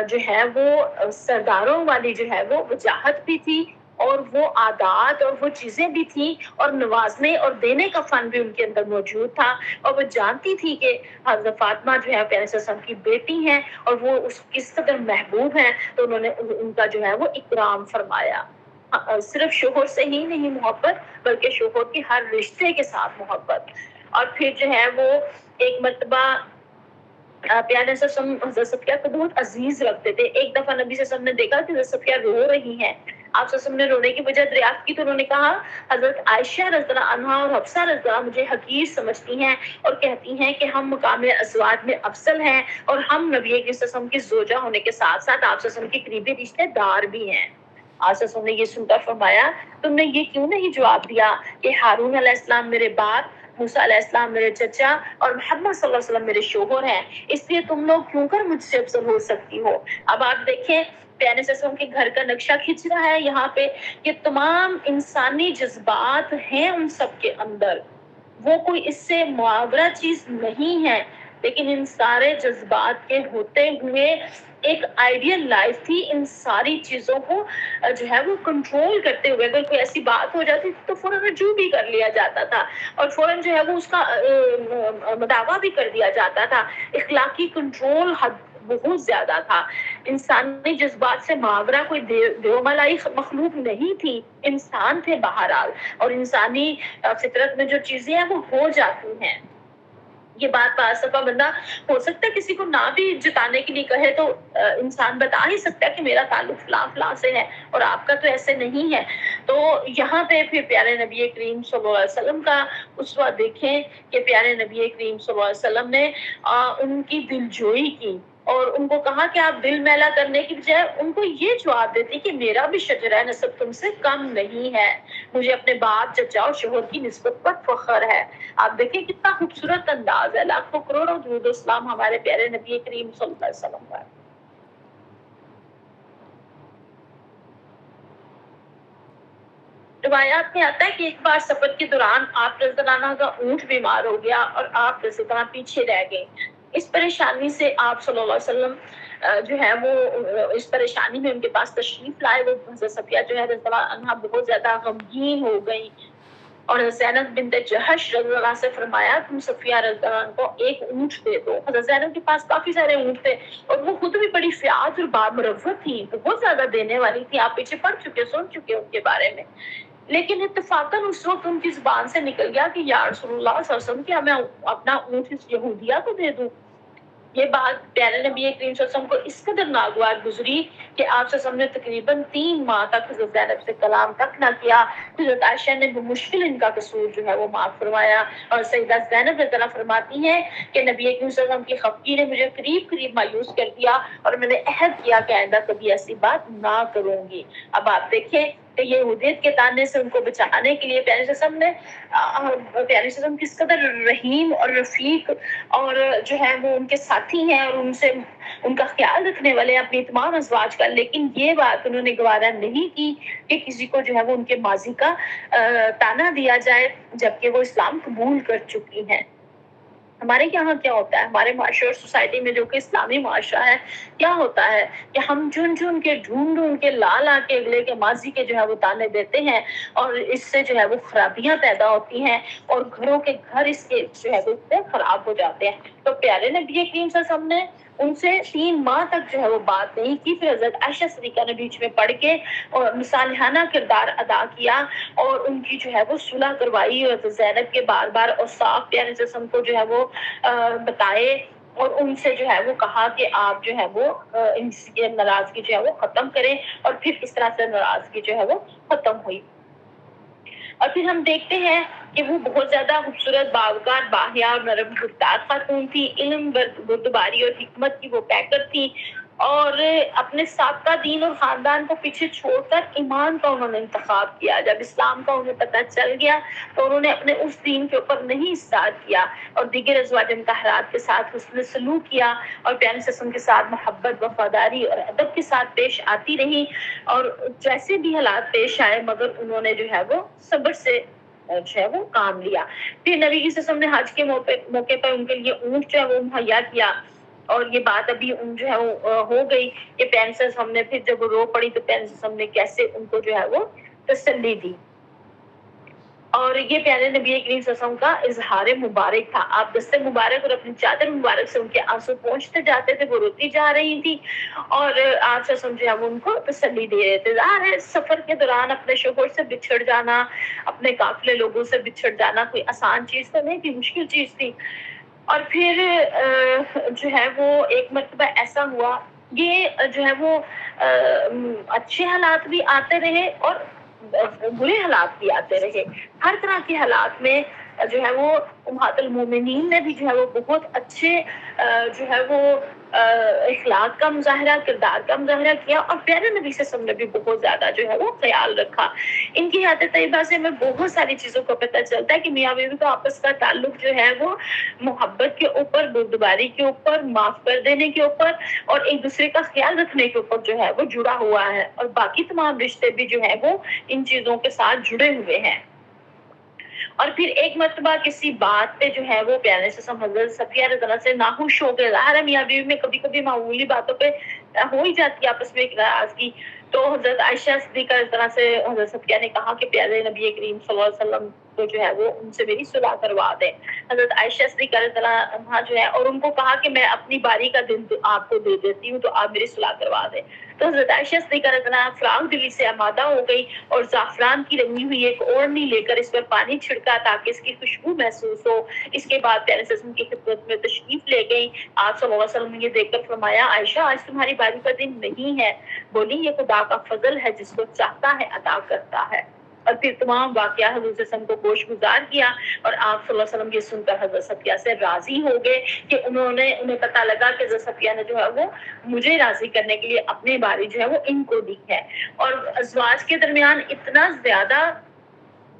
S2: جو ہے وہ سرداروں والی جو ہے وہ وجاہت بھی تھی اور وہ عادات اور وہ چیزیں بھی تھیں اور نوازنے اور دینے کا فن بھی ان کے اندر موجود تھا. اور وہ جانتی تھی کہ حضرت فاطمہ جو ہے پیارے صلی اللہ علیہ وسلم کی بیٹی ہیں اور وہ اس کس قدر محبوب ہیں. تو انہوں نے ان کا جو ہے وہ اکرام فرمایا. صرف شوہر سے ہی نہیں محبت بلکہ شوہر کی ہر رشتے کے ساتھ محبت. اور پھر جو ہے وہ ایک مرتبہ پیارے صلی اللہ علیہ وسلم حضرت صفیہ کو بہت عزیز رکھتے تھے. ایک دفعہ نبی صلی اللہ علیہ وسلم نے دیکھا کہ حضرت صفیہ رو رہی ہیں. آپ صلی اللہ علیہ وسلم نے رونے کی وجہ دریافت کی تو انہوں نے کہا حضرت عائشہ رضی اللہ عنہا اور حفصہ رضی اللہ عنہا مجھے حقیر سمجھتی ہیں اور کہتی ہیں کہ ہم مقام ازواج میں افضل ہیں اور ہم نبی صلی اللہ علیہ وسلم کی زوجہ ہونے کے ساتھ ساتھ آپ صلی اللہ علیہ وسلم کے قریبی رشتے دار بھی ہیں. آپ صلی اللہ علیہ وسلم نے یہ سن کر فرمایا تم نے یہ کیوں نہیں جواب دیا کہ ہارون علیہ السلام میرے باپ، موسیٰ علیہ السلام میرے چچا اور محمد صلی اللہ علیہ وسلم میرے شوہر ہیں، اس لیے تم لوگ کیوں کر مجھ سے افضل ہو سکتی ہو. اب آپ دیکھیں پیارے صلی اللہ علیہ وسلم کے گھر کا نقشہ کھینچ رہا ہے یہاں پہ کہ تمام انسانی جذبات ہیں ان سب کے اندر. وہ کوئی اس سے معاورہ چیز نہیں ہے، لیکن ان سارے جذبات کے ہوتے ہوئے ایک آئیڈیل لائف تھی، ان ساری چیزوں کو جو ہے وہ کنٹرول کرتے ہوئے اگر کوئی ایسی بات ہو جاتی تھی تو فوراً رجوع بھی کر لیا جاتا تھا اور فوراً جو ہے وہ اس کا دعویٰ بھی کر دیا جاتا تھا۔ اخلاقی کنٹرول حد بہت زیادہ تھا۔ انسانی جذبات سے ماورا کوئی دیوملائی مخلوق نہیں تھی، انسان تھے بہرحال، اور انسانی فطرت میں جو چیزیں ہیں وہ ہو جاتی ہیں۔ یہ بات بعض دفعہ بندہ ہو سکتا ہے کسی کو نہ بھی جتانے کے لیے کہے تو انسان بتا ہی سکتا ہے کہ میرا تعلق فلاں فلاں سے ہے اور آپ کا تو ایسے نہیں ہے۔ تو یہاں پہ پھر پیارے نبی کریم صلی اللہ علیہ وسلم کا اسوہ دیکھیں کہ پیارے نبی کریم صلی اللہ علیہ وسلم نے ان کی دلجوئی کی اور ان کو کہا کہ آپ دل میلا کرنے کی بجائے ان کو یہ جواب دیتی کہ میرا بھی شجرہ نسب تم سے کم نہیں ہے، مجھے اپنے باپ چچا اور شوہر کی نسبت پر فخر ہے۔ آپ دیکھیں کتنا خوبصورت انداز ہے، لاکھوں کروڑوں درود و اسلام ہمارے پیارے نبی کریم صلی اللہ علیہ وسلم پر۔ روایات میں آتا ہے کہ ایک بار سفر کے دوران آپ رضی اللہ عنہ کا اونٹ بیمار ہو گیا اور آپ رضی اللہ عنہ پیچھے رہ گئے۔ اس پریشانی سے آپ صلی اللہ علیہ وسلم جو ہے وہ اس پریشانی میں ان کے پاس تشریف لائے۔ وہ حضرت صفیہ جو ہے رضی اللہ عنہ بہت زیادہ غمگین ہو گئی اور زینب بنت جہش رضی اللہ عنہ سے فرمایا تم صفیہ رضی اللہ عنہ کو ایک اونٹ دے دو۔ حضرت زینب کے پاس کافی سارے اونٹ تھے اور وہ خود بھی بڑی فیاض اور بامروت تھی، بہت زیادہ دینے والی تھی، آپ پیچھے پڑ چکے سن چکے ان کے بارے میں۔ لیکن اتفاقاً اس وقت ان کی زبان سے نکل گیا کہ یا رسول اللہ صلی اللہ علیہ وسلم کیا میں اپنا اونٹ اس یہودیہ کو دے دوں؟ یہ بات پیارے نبی کریم صلی اللہ علیہ وسلم کو اس قدر ناگوار گزری کہ آپ صلی اللہ علیہ وسلم نے تقریباً 3 ماہ تک حضرت زینب سے کلام تک نہ کیا۔ حضرت عائشہ نے بمشکل ان کا قصور جو ہے وہ معاف فرمایا اور سیدہ زینب رضی اللہ عنہا فرماتی ہیں کہ نبی کریم صلی اللہ علیہ وسلم کی خفگی نے مجھے قریب مایوس کر دیا اور میں نے عہد کیا کہ آئندہ کبھی ایسی بات نہ کروں گی۔ اب آپ دیکھیں کہ یہ یہودیت کے تانے سے ان کو بچانے کے لیے پیارے صلی اللہ علیہ وسلم کس قدر رحیم اور رفیق اور جو ہے وہ ان کے ساتھی ہیں اور ان سے ان کا خیال رکھنے والے اپنی تمام ازواج کا، لیکن یہ بات انہوں نے گوارا نہیں کی کہ کسی کو جو ہے وہ ان کے ماضی کا تانا دیا جائے جبکہ وہ اسلام قبول کر چکی ہیں۔ ہمارے یہاں کیا ہوتا ہے، ہمارے معاشرے اور سوسائٹی میں جو کہ اسلامی معاشرہ ہے، کیا ہوتا ہے کہ ہم چن کے ڈھونڈ کے لا کے اگلے کے ماضی کے جو ہے وہ تانے دیتے ہیں اور اس سے جو ہے وہ خرابیاں پیدا ہوتی ہیں اور گھروں کے گھر اس کے جو ہے وہ خراب ہو جاتے ہیں۔ تو پیارے نبی کریم صلی اللہ علیہ وسلم نے ان سے 3 ماہ تک جو ہے وہ بات نہیں کی، پھر حضرت عائشہ صدیقہ نے بیچ میں پڑھ کے اور مصالحانہ کردار ادا کیا اور ان کی جو ہے وہ صلح کروائی اور زینب کے بار اور صاف پیارے جسم کو جو ہے وہ بتائے اور ان سے جو ہے وہ کہا کہ آپ جو ہے وہ ان کی ناراضگی جو ہے وہ ختم کریں اور پھر اس طرح سے ناراضگی جو ہے وہ ختم ہوئی۔ اور پھر ہم دیکھتے ہیں کہ وہ بہت زیادہ خوبصورت باوقار باحیا اور نرم گفتار خاتون تھی، علم بردباری اور حکمت کی وہ پیکر تھی اور اپنے سابقہ دین اور خاندان کو پیچھے چھوڑ کر ایمان کا انہوں نے انتخاب کیا۔ جب اسلام کا انہیں پتہ چل گیا تو انہوں نے اپنے اس دین کے اوپر نہیں ایثار کیا اور دیگر ازواج مطہرات کے ساتھ حسن سلوک کیا اور پیارے رسول کے ساتھ محبت، وفاداری اور ادب کے ساتھ پیش آتی رہی اور جیسے بھی حالات پیش آئے مگر انہوں نے جو ہے وہ صبر سے جو ہے وہ کام لیا۔ پھر نبی صلی اللہ علیہ وسلم نے حج کے موقع پر ان کے لیے اونٹ جو ہے وہ مہیا کیا اور یہ بات ابھی جو ہے وہ ہو گئی کہ پیارے صلی اللہ علیہ وسلم نے پھر جب وہ رو پڑی تو پیارے صلی اللہ علیہ وسلم نے کیسے ان کو جو ہے وہ تسلی دی اور یہ پیارے نبی کریم صلی اللہ علیہ وسلم کا اظہار مبارک تھا۔ آپ دست مبارک اور اپنی چادر مبارک سے ان کے آنسو پہنچتے جاتے تھے، وہ روتی جا رہی تھی اور آپ صلی اللہ علیہ وسلم جو ہے وہ ان کو تسلی دے رہے تھے۔ ظاہر ہے سفر کے دوران اپنے شوہر سے بچھڑ جانا، اپنے قافلے لوگوں سے بچھڑ جانا کوئی آسان چیز تو نہیں تھی، مشکل چیز تھی۔ اور پھر جو ہے وہ ایک مرتبہ ایسا ہوا، یہ جو ہے وہ اچھے حالات بھی آتے رہے اور برے حالات بھی آتے رہے۔ ہر طرح کے حالات میں جو ہے وہ امہات المومنین نے بھی جو ہے وہ بہت اچھے جو ہے وہ اخلاق کا مظاہرہ، کردار کا مظاہرہ کیا اور پیارے نبی صلی اللہ علیہ وسلم نے بھی بہت زیادہ جو ہے وہ خیال رکھا۔ ان کی حیات طیبہ سے ہمیں بہت ساری چیزوں کو پتہ چلتا ہے کہ میاں بیوی کا آپس کا تعلق جو ہے وہ محبت کے اوپر، بردباری کے اوپر، معاف کر دینے کے اوپر اور ایک دوسرے کا خیال رکھنے کے اوپر جو ہے وہ جڑا ہوا ہے اور باقی تمام رشتے بھی جو ہے وہ ان چیزوں کے ساتھ جڑے ہوئے ہیں۔ اور پھر ایک مرتبہ کسی بات پہ جو ہے وہ پیارے سے حضرت صفیہ رضی اللہ سے ناخوش ہو گئے. ظاہر ہے میاں بیوی میں کبھی کبھی معمولی باتوں پہ ہو ہی جاتی ہے آپس میں ایک ناراضگی. تو حضرت عائشہ صدیقہ اس طرح سے حضرت صفیہ نے کہا کہ پیارے نبی کریم صلی اللہ علیہ وسلم کو جو ہے وہ ان سے میری صلح کروا دیں. حضرت عائشہ صدیقہ رضی اللہ عنہا جو ہے اور ان کو کہا کہ میں اپنی باری کا دن آپ کو دے دیتی ہوں تو آپ میری صلح کروا دیں. تو حضرت عائشہ صدیقہ رضی اللہ عنہا فراق دلی سے آمادہ ہو گئی اور زعفران کی رنگی ہوئی ایک اوڑھنی لے کر اس پر پانی چھڑکا تاکہ اس کی خوشبو محسوس ہو. اس کے بعد پیارے وسلم کی خدمت میں تشریف لے گئی. آپ صلی اللہ علیہ وسلم نے یہ دیکھ کر فرمایا عائشہ آج تمہاری باری کا دن نہیں ہے. بولی یہ خدا کا فضل ہے جس کو چاہتا ہے عطا کرتا ہے. اور پھر تمام واقعات حضرت صلی اللہ علیہ وسلم کو گوش گزار کیا اور آپ صلی اللہ علیہ وسلم یہ سن کر حضرت صفیہ سے راضی ہو گئے کہ انہیں پتہ لگا کہ حضرت صفیہ نے جو ہے وہ مجھے راضی کرنے کے لیے اپنی باری جو ہے وہ ان کو دی ہے. اور ازواج کے درمیان اتنا زیادہ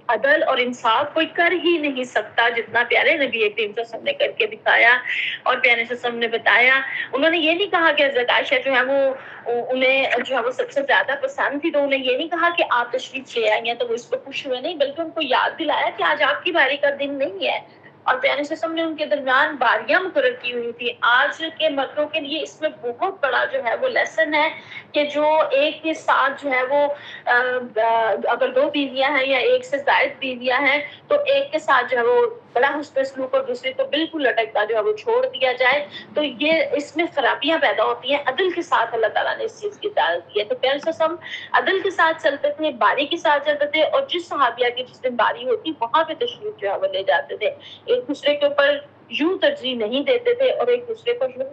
S2: عدل اور انصاف کوئی کر ہی نہیں سکتا جتنا پیارے نبی کریم صلی اللہ علیہ وسلم نے کر کے دکھایا. اور پیارے صلی اللہ علیہ وسلم نے بتایا, انہوں نے یہ نہیں کہا کہ حضرت عائشہ جو ہے وہ انہیں جو ہے وہ سب سے زیادہ پسند تھی تو انہیں یہ نہیں کہا کہ آپ تشریف لے آئی ہیں تو وہ اس پہ خوش ہوئے, نہیں بلکہ ان کو یاد دلایا کہ آج آپ کی باری کا دن نہیں ہے. اور پیارے صلی اللہ علیہ وسلم نے ان کے درمیان باریاں مقرر کی ہوئی تھی. آج کے مردوں کے لیے اس میں بہت بڑا جو ہے وہ لیسن ہے کہ جو ایک کے ساتھ جو ہے وہ اگر 2 بیویاں ہیں یا ایک سے زائد بیویاں ہیں تو ایک کے ساتھ جو ہے وہ بڑا حسن سلوک اور دوسرے کو بالکل لٹکتا جو ہے وہ چھوڑ دیا جائے تو یہ اس میں خرابیاں پیدا ہوتی ہیں. عدل کے ساتھ اللہ تعالیٰ نے اس چیز کی اجازت دی ہے. تو پیارے صلی اللہ علیہ وسلم عدل کے ساتھ چلتے تھے, باری کے ساتھ چلتے تھے اور جس صحابیہ کی جس دن باری ہوتی وہاں پہ تشریف جو ہے وہ لے جاتے تھے. ایک دوسرے کے اوپر یوں ترجیح نہیں دیتے تھے اور ایک دوسرے کو یوں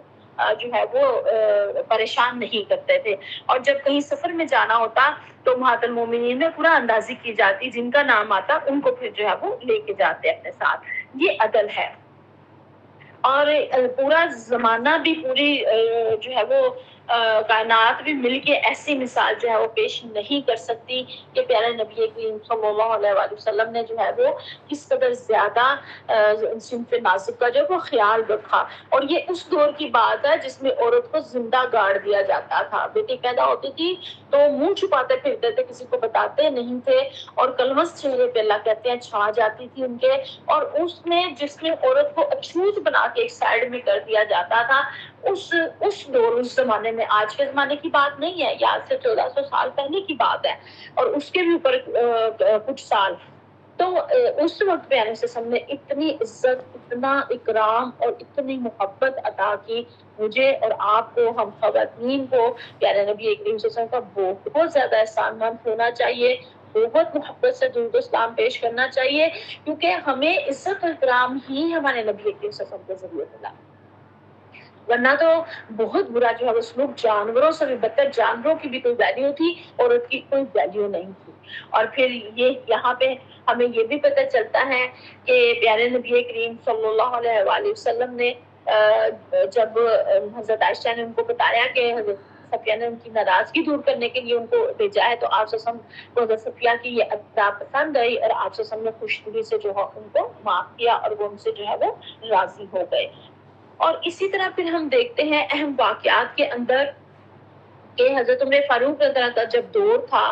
S2: جو ہے وہ پریشان نہیں کرتے تھے. اور جب کہیں سفر میں جانا ہوتا تو امہات المومنین میں پورا اندازی کی جاتی, جن کا نام آتا ان کو پھر جو ہے وہ لے کے جاتے اپنے ساتھ. یہ عدل ہے. اور پورا زمانہ بھی پوری جو ہے وہ کائنات بھی مل کے ایسی مثال جو ہے وہ پیش نہیں کر سکتی کہ پیارے نبی کریم صلی اللہ علیہ وآلہ وسلم نے جو ہے وہ کس قدر زیادہ صنف نازک کا جو وہ خیال رکھا. اور یہ اس دور کی بات ہے جس میں عورت کو زندہ گاڑ دیا جاتا تھا. بیٹی پیدا ہوتی تھی تو منہ چھپاتے پھرتے تھے, کسی کو بتاتے نہیں تھے اور کلمس چہرے پہ اللہ کہتے ہیں چھا جاتی تھی ان کے. اور اس میں جس میں عورت کو اچھوت بنا کے ایک سائڈ میں کر دیا جاتا تھا, اس دور اس زمانے میں, آج کے زمانے کی بات نہیں ہے, یہ آج سے 1400 سال پہلے کی بات ہے اور اس کے بھی اوپر کچھ سال. تو اس وقت پیارے سے ہم نے اتنی عزت, اتنا اکرام اور اتنی محبت عطا کی مجھے اور آپ کو, ہم خواتین کو. پیارے نبی کریم صلی اللہ علیہ وسلم کا بہت زیادہ احسان مند ہونا چاہیے, بہت محبت سے درود و اسلام پیش کرنا چاہیے کیونکہ ہمیں عزت اور اکرام ہی ہمارے نبی کریم صلی اللہ علیہ وسلم کے ذریعے ملا. ورنہ تو بہت برا جو ہے وہ سلوک, جانوروں سے بھی بدتر, جانوروں کی بھی کوئی ویلیو تھی, عورت کی کوئی ویلیو نہیں تھی. اور پھر یہ یہاں پہ ہمیں یہ بھی پتہ چلتا ہے کہ پیارے نبی کریم صلی اللہ علیہ وآلہ وسلم نے جب حضرت عائشہ نے ان کو بتایا کہ حضرت صفیہ نے ان کی ناراضگی دور کرنے کے لیے ان کو بھیجا ہے تو آپ صلی اللہ علیہ وسلم کو حضرت صفیہ کی یہ ادا پسند آئی اور آپ صلی اللہ علیہ وسلم نے خوش دلی سے جو ہے ان کو معاف کیا اور وہ ان سے جو ہے وہ راضی ہو گئے. اور اسی طرح پھر ہم دیکھتے ہیں اہم واقعات کے اندر کہ حضرت عمر فاروق رضی اللہ عنہ کا جب دور تھا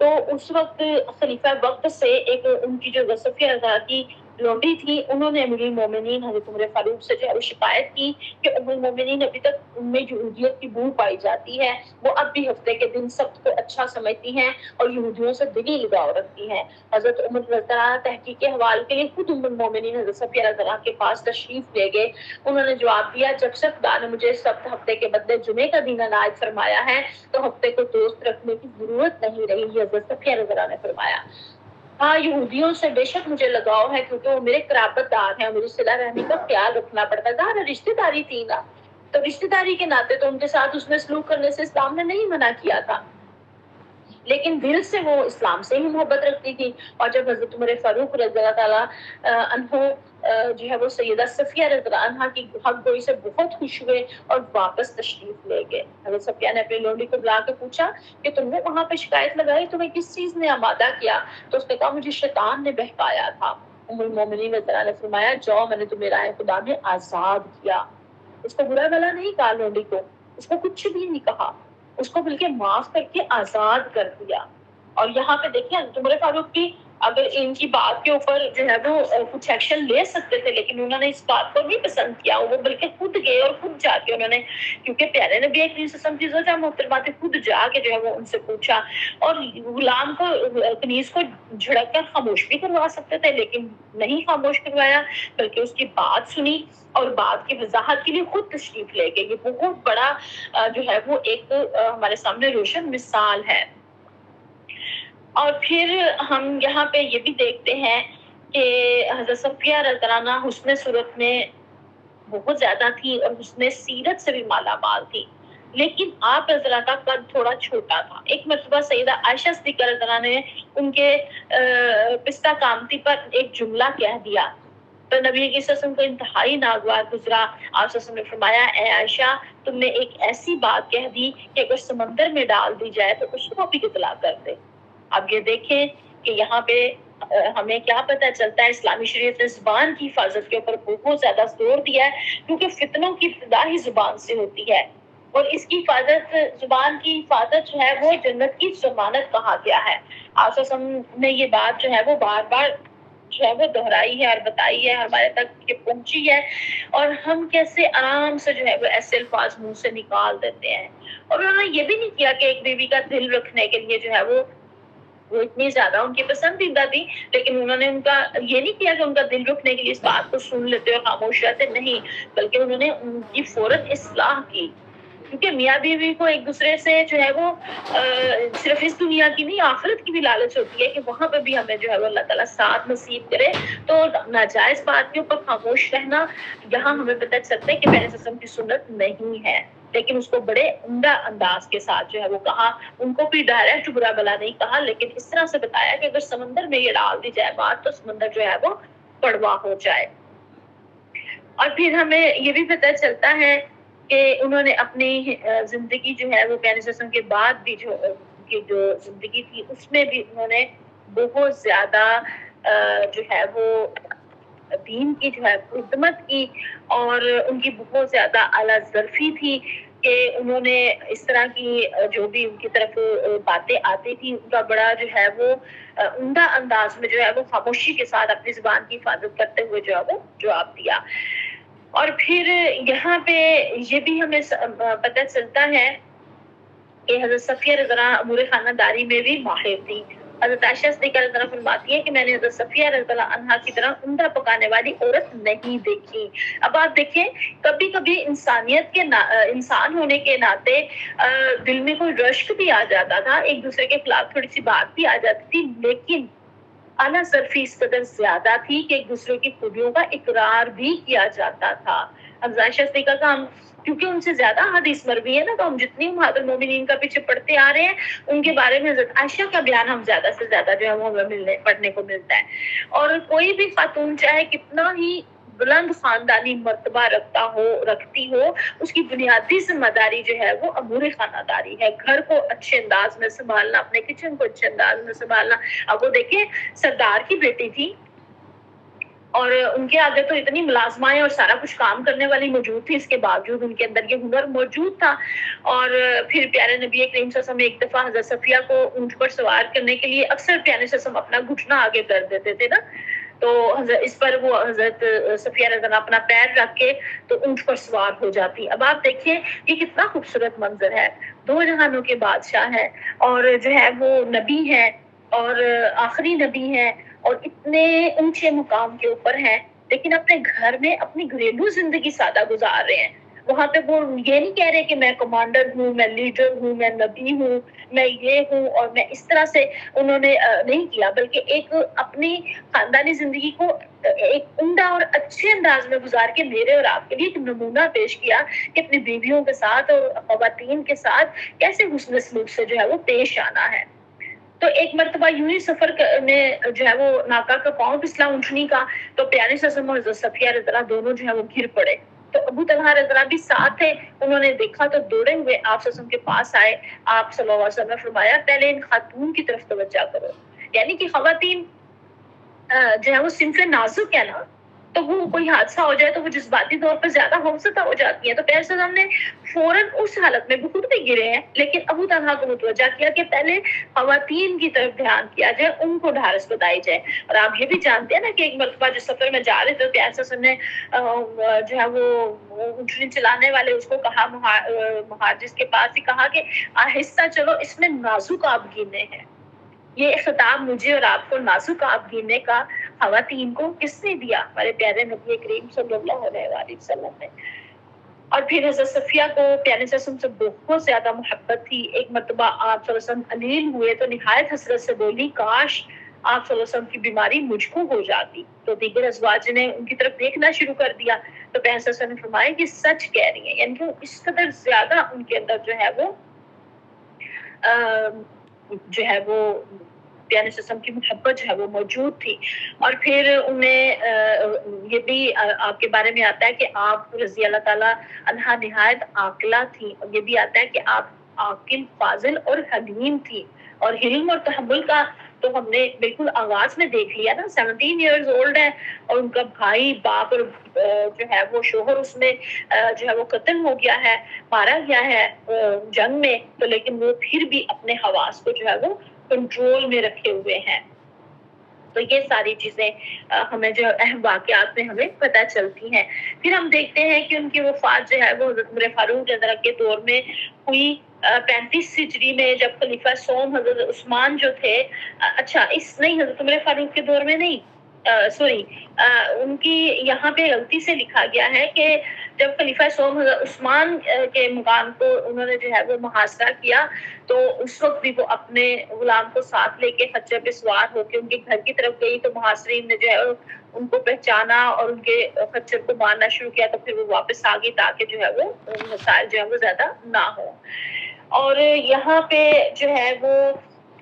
S2: تو اس وقت خلیفہ وقت سے ایک ان کی جو صفیہ رضی اللہ کی لونڈی تھی, انہوں نے امیر المومنین حضرت عمر فاروق سے جو ہے وہ شکایت کی کہ ام المومنین ابھی تک ان میں یہودیت کی بو پائی جاتی ہے, وہ اب بھی ہفتے کے دن سب کو اچھا سمجھتی ہیں اور یہودیوں سے دلی لگاؤ رکھتی ہیں. حضرت عمر رضی اللہ تحقیق کے حوالے کے لیے خود ام المومنین حضرت صفیہ رضی اللہ کے پاس تشریف لے گئے. انہوں نے جواب دیا جب سے خدا نے مجھے سبت ہفتے کے بدلے جمعے کا دن عنایت فرمایا ہے تو ہفتے کو دوست رکھنے کی ضرورت نہیں رہی. یہ حضرت صفیہ رضی اللہ نے فرمایا. ہاں یہودیوں سے بے شک مجھے لگاؤ ہے کیونکہ وہ میرے قرابت دار ہیں, میری صلہ رحمی کا خیال رکھنا پڑتا ہے. ظاہر رشتہ داری تھی نا, تو رشتہ داری کے ناطے تو ان کے ساتھ اس میں سلوک کرنے سے اسلام نے نہیں منع کیا تھا, لیکن دل سے وہ اسلام سے ہی محبت رکھتی تھی. اور جب حضرت عمر فاروق رضی اللہ تعالیٰ عنہ جو ہے وہ سیدہ صفیہ رضی اللہ عنہا کی حق گوئی سے بہت خوش ہوئے اور واپس تشریف لے گئے. حضرت صفیہ نے اپنی لونڈی کو بلا کے پوچھا کہ تم نے وہاں پہ شکایت لگائی, تمہیں کس چیز نے آمادہ کیا؟ تو اس نے کہا مجھے شیطان نے بہکایا تھا. ام المومنین رضی اللہ عنہا نے فرمایا جاؤ, میں نے تمہیں راہ خدا میں آزاد کیا. اس کو برا بھلا نہیں کہا لونڈی کو, اس کو کچھ بھی نہیں کہا, اس کو بلکہ معاف کر کے آزاد کر دیا. اور یہاں پہ دیکھیں حضرت عمر فاروق کی اگر ان کی بات کے اوپر جو ہے وہ کچھ ایکشن لے سکتے تھے، لیکن انہوں نے اس بات کو نہیں پسند کیا، وہ بلکہ خود گئے اور خود جا کے انہوں نے، کیونکہ پیارے نبی کریم صلی اللہ علیہ وسلم کی زوجہ محترمہ تھی، خود جا کے جو ہے وہ ان سے پوچھا، اور غلام کو کنیز کو جھڑک کر خاموش بھی کروا سکتے تھے، لیکن نہیں خاموش کروایا، بلکہ اس کی بات سنی اور بات کی وضاحت کے لیے خود تشریف لے گئے۔ یہ بہت بڑا جو ہے وہ ایک ہمارے سامنے روشن مثال ہے۔ اور پھر ہم یہاں پہ یہ بھی دیکھتے ہیں کہ حضرت صفیہ رضی اللہ عنہا حسن صورت میں بہت زیادہ تھی اور حسن سیرت سے بھی مالا مال تھی، لیکن آپ رضی اللہ کا قد تھوڑا چھوٹا تھا۔ ایک مرتبہ سیدہ عائشہ صدیقہ رضی اللہ نے ان کے پستہ کامتی پر ایک جملہ کہہ دیا تو نبی کی وسلم کو انتہائی ناگوار گزرا۔ آپ وسلم نے فرمایا، اے عائشہ، تم نے ایک ایسی بات کہہ دی کہ اگر سمندر میں ڈال دی جائے تو اس کو بھی اطلاع کر دے۔ اب یہ دیکھیں کہ یہاں پہ ہمیں کیا پتہ چلتا ہے، اسلامی شریعت نے زبان کی حفاظت کے اوپر بہت زیادہ زور دیا ہے، کیونکہ فتنوں کی ابتدا ہی زبان سے ہوتی ہے، اور اس کی حفاظت، زبان کی حفاظت جو ہے وہ جنت کی ضمانت کہا گیا ہے۔ آپ نے یہ بات جو ہے وہ بار بار جو ہے وہ دہرائی ہے اور بتائی ہے، ہمارے تک یہ پہنچی ہے، اور ہم کیسے آرام سے جو ہے وہ ایسے الفاظ منہ سے نکال دیتے ہیں۔ اور انہوں نے یہ بھی نہیں کیا کہ ایک بیوی کا دل رکھنے کے لیے جو ہے وہ اتنی زیادہ ان کی پسندیدہ تھی، لیکن انہوں نے ان کا یہ نہیں کیا کہ ان کا دل رکھنے کے لیے اس بات کو سن لیتے اور خاموش رہتے، نہیں، بلکہ انہوں نے ان کی فوراً اصلاح کی، کیونکہ میاں بیوی کو ایک دوسرے سے جو ہے وہ صرف اس دنیا کی نہیں، آخرت کی بھی لالچ ہوتی ہے کہ وہاں پہ بھی ہمیں جو ہے وہ اللہ تعالیٰ ساتھ نصیب کرے۔ تو ناجائز بات کے اوپر خاموش رہنا، یہاں ہمیں پتہ چلتا ہے کہ پیغمبر صلی اللہ علیہ وسلم کی سنت نہیں ہے، لیکن اس کو بڑے عمدہ انداز کے ساتھ جو ہے وہ کہا، ان کو بھی ڈائریکٹ برا بلا نہیں کہا، لیکن اس طرح سے بتایا کہ اگر سمندر میں یہ ڈال دی جائے بات تو سمندر جو ہے وہ کڑوا ہو جائے۔ اور پھر ہمیں یہ بھی پتہ چلتا ہے کہ انہوں نے اپنی زندگی جو ہے وہ پیغمبر صلی اللہ علیہ وسلم کے بعد بھی جو زندگی تھی اس میں بھی انہوں نے بہت زیادہ جو ہے وہ دین کی جو ہے خدمت کی، اور ان کی بہت زیادہ اعلیٰ ظرفی تھی کہ انہوں نے اس طرح کی جو بھی ان کی طرف باتیں آتی تھی ان کا بڑا جو ہے وہ عمدہ انداز میں جو ہے وہ خاموشی کے ساتھ اپنی زبان کی حفاظت کرتے ہوئے جو ہے وہ جواب دیا۔ اور پھر یہاں پہ یہ بھی ہمیں پتہ چلتا ہے کہ حضرت صفیہ رضی اللہ عنہا امور خانہ داری میں بھی ماہر تھی۔ حضرت عائشہ صدیقہ رضی اللہ عنہا فرماتی ہے کہ میں نے حضرت صفیہ رضی اللہ عنہا کی طرح عمدہ پکانے والی عورت نہیں دیکھی۔ اب آپ دیکھیں، کبھی کبھی انسانیت کے انسان ہونے کے ناطے دل میں کوئی رشک بھی آ جاتا تھا، ایک دوسرے کے خلاف تھوڑی سی بات بھی آ جاتی تھی، لیکن اعلیٰ ظرفی اس قدر زیادہ تھی کہ ایک دوسرے کی خوبیوں کا اقرار بھی کیا جاتا تھا۔ حضرت عائشہ صدیقہ کا ہم کیونکہ ان سے زیادہ حدیث مروی ہے نا، تو ہم جتنی امہات المومنین کا پیچھے پڑھتے آ رہے ہیں ان کے بارے میں حضرت عائشہ کا بیان ہم زیادہ سے زیادہ جو ہے وہ ہمیں پڑھنے کو ملتا ہے۔ اور کوئی بھی خاتون چاہے کتنا ہی بلند خاندانی مرتبہ رکھتی ہو، اس کی بنیادی ذمہ داری جو ہے وہ امور خانہ داری ہے، گھر کو اچھے انداز میں سنبھالنا، اپنے کچن کو اچھے انداز میں سنبھالنا۔ اب وہ دیکھیں، سردار کی بیٹی تھی اور ان کے آگے تو اتنی ملازمائیں اور سارا کچھ کام کرنے والی موجود تھی، اس کے باوجود ان کے اندر یہ ہنر موجود تھا۔ اور پھر پیارے نبی کریم صلی اللہ علیہ وسلم ایک دفعہ حضرت صفیہ کو اونٹ پر سوار کرنے کے لیے اکثر پیارے صلی اللہ علیہ وسلم اپنا گھٹنا آگے کر دیتے تھے نا، تو اس پر وہ حضرت صفیہ رضی اللہ اپنا پیر رکھ کے تو اونٹ پر سوار ہو جاتی۔ اب آپ دیکھیں یہ کتنا خوبصورت منظر ہے، دو جہانوں کے بادشاہ ہیں اور جو ہے وہ نبی ہیں اور آخری نبی ہیں اور اتنے اونچے مقام کے اوپر ہیں، لیکن اپنے گھر میں اپنی گھریلو زندگی سادہ گزار رہے ہیں۔ وہاں پہ وہ یہ نہیں کہہ رہے کہ میں کمانڈر ہوں، میں لیڈر ہوں، میں نبی ہوں، میں یہ ہوں اور میں اس طرح سے انہوں نے نہیں کیا، بلکہ ایک اپنی خاندانی زندگی کو ایک عمدہ اور اچھے انداز میں گزار کے میرے اور آپ کے لیے ایک نمونہ پیش کیا کہ اپنی بیویوں کے ساتھ اور خواتین کے ساتھ کیسے حسن سلوک سے جو ہے وہ پیش آنا ہے۔ تو ایک مرتبہ یوں ہی سفر میں جو ہے وہ ناکا کا پاؤں پھسلا اونٹنی کا، تو پیارے صلی اللہ علیہ وسلم اور حضرت صفیہ رضی اللہ دونوں جو ہے وہ گر پڑے، تو ابو طلحہ رضی اللہ بھی ساتھ تھے، انہوں نے دیکھا تو دوڑے ہوئے آپ صلی اللہ علیہ وسلم کے پاس آئے۔ آپ صلی اللہ علیہ وسلم نے فرمایا پہلے ان خاتون کی طرف توجہ کرو، یعنی کہ خواتین جو ہے وہ صنف نازک ہے نا، تو وہ کوئی حادثہ ہو جائے تو وہ جذباتی طور پر زیادہ خوفزدہ ہو جاتی ہیں. تو پیغمبر صلی اللہ علیہ وسلم نے فوراً اس حالت میں وہ خود بھی گرے ہیں لیکن ابو طلحہ کو متوجہ کیا کہ پہلے خواتین کی طرف دھیان کیا جائے, ان کو ڈھارس بتائی جائے. اور آپ یہ بھی جانتے ہیں نا کہ ایک مرتبہ جو سفر میں جا رہے تھے پیغمبر صلی اللہ علیہ وسلم نے جو ہے وہ اونٹنی چلانے والے اس کو کہا, مہاجر کے پاس ہی کہا کہ آہستہ چلو, اس میں نازک آبگینے ہیں. یہ خطاب مجھے اور آپ کو نازک آبگینے کا خواتین کو کس نے دیا؟ ہمارے پیارے نبی کریم صلی اللہ علیہ وآلہ وسلم نے. اور پھر حضرت صفیہ کو پیارے صلی اللہ علیہ وسلم سے بہت زیادہ محبت تھی. ایک مرتبہ آپ صلی اللہ علیہ وسلم علیل ہوئے تو نہایت حسرت سے بولی, کاش آپ صلی اللہ علیہ وسلم کی بیماری مجھ کو ہو جاتی. تو دیگر ازواج نے ان کی طرف دیکھنا شروع کر دیا. تو پیغمبر صلی اللہ علیہ وسلم نے فرمایا کہ سچ کہہ رہی ہیں, یعنی کہ اس قدر زیادہ ان کے اندر جو ہے وہ پیارے وسلم کی محبت جو ہے وہ موجود تھی. اور پھر انہیں یہ بھی آپ کے بارے میں آتا ہے کہ آپ رضی اللہ تعالیٰ عنہا نہایت عاقلہ تھی, اور یہ بھی آتا ہے کہ آپ عاقل, فاضل اور حلیم تھی. اور حلم اور تحمل کا تو ہم نے بالکل آغاز میں دیکھ لیا نا. 17 ایئرز اولڈ ہے اور ان کا بھائی, باپ اور جو ہے وہ شوہر اس میں جو ہے وہ قتل ہو گیا ہے, مارا گیا ہے جنگ میں, تو لیکن وہ پھر بھی اپنے حواس کو جو ہے وہ کنٹرول میں رکھے ہوئے ہیں. تو یہ ساری چیزیں ہمیں جو اہم واقعات میں ہمیں پتہ چلتی ہیں. پھر ہم دیکھتے ہیں کہ ان کی وفات جو ہے وہ حضرت عمر فاروق رضی اللہ کے دور میں ہوئی 35 ہجری میں, جب خلیفہ سوم حضرت عثمان جو تھے, حضرت عمر فاروق کے دور میں نہیں, ان کی یہاں پہ غلطی سے لکھا گیا ہے کہ جب خلیفہ سوم حضرت عثمان کے مقام کو انہوں نے جو ہے وہ محاصرہ کیا تو اس وقت بھی وہ اپنے غلام کو ساتھ لے کے خچر پہ سوار ہو کے ان کے گھر کی طرف گئی. تو محاصرین نے جو ہے ان کو پہچانا اور ان کے خچر کو مارنا شروع کیا, تو پھر وہ واپس آ گئی تاکہ جو ہے وہ مسائل جو ہے وہ زیادہ نہ ہو. اور یہاں پہ جو ہے وہ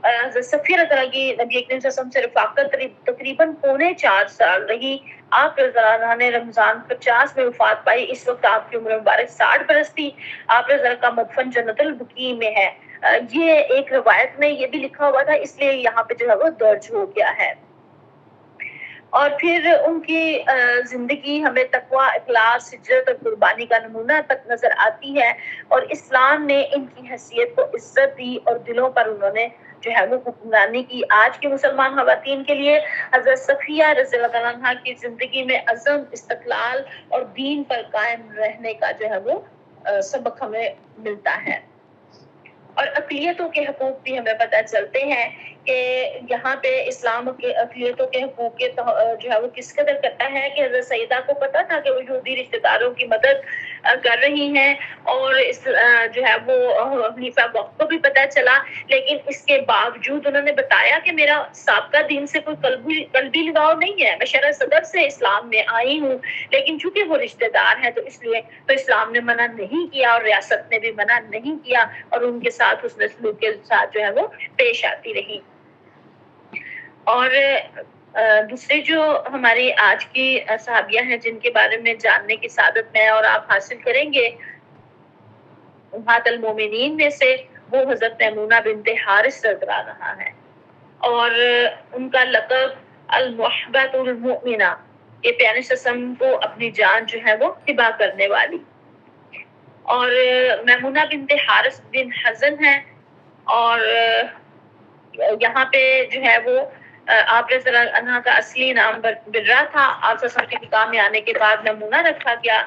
S2: حضرت صفیہ رضی اللہ کی نبی کریم صلی اللہ علیہ وسلم سے رفاقت تقریباً 4.25 سال رہی. آپ رضی اللہ عنہ نے رمضان 50 میں وفات پائی. اس وقت آپ کی عمر مبارک 60 برس تھی. آپ رضی اللہ کا مدفن جنت البقیع میں ہے. یہ ایک روایت میں یہ بھی لکھا ہوا تھا, اس لیے یہاں پہ جو ہے وہ درج ہو گیا ہے. اور پھر ان کی زندگی ہمیں تقوی, اخلاص, ہجرت اور قربانی کا نمونہ تک نظر آتی ہے. اور اسلام نے ان کی حیثیت کو عزت دی اور دلوں پر انہوں نے جو ہے وہ حکمرانی کی. آج کے مسلمان خواتین کے لیے حضرت صفیہ رضی اللہ عنہا کی زندگی میں عزم, استقلال اور دین پر قائم رہنے کا جو ہے وہ سبق ہمیں ملتا ہے. اور اقلیتوں کے حقوق بھی ہمیں پتہ چلتے ہیں کہ یہاں پہ اسلام کے اقلیتوں کے حقوق کے جو ہے وہ کس قدر کرتا ہے کہ حضرت سیدہ کو پتا تھا کہ وہ یہودی رشتہ داروں کی مدد کر رہی ہیں, اور جو ہے وہ خلیفہ وقت کو بھی پتہ چلا, لیکن اس کے باوجود انہوں نے بتایا کہ میرا سابقہ دین سے کوئی قلبی لگاؤ نہیں ہے, میں شرع صدر سے اسلام میں آئی ہوں, لیکن چونکہ وہ رشتہ دار ہیں تو اس لیے تو اسلام نے منع نہیں کیا اور ریاست نے بھی منع نہیں کیا, اور ان کے ساتھ اس سلوک کے ساتھ جو ہے وہ پیش آتی رہی. اور دوسرے جو ہماری آج کی صحابیہ ہیں جن کے بارے میں جاننے کی سعادت میں اور آپ حاصل کریں گے, امہات المومنین میں سے وہ حضرت میمونہ بنت حارث رضی اللہ عنہا ہے, اور ان کا لقب المحبۃ المؤمنہ, یہ پیارے وسلم کو اپنی جان جو ہے وہ ہبہ کرنے والی. اور میمونہ بنت حارث بن حزن ہے, اور یہاں پہ جو ہے وہ آپ رضی اللہ عنہا کا اصلی نام برہ تھا. آپ صلی اللہ علیہ وسلم کے نکاح میں آنے کے بعد میمونہ رکھا گیا,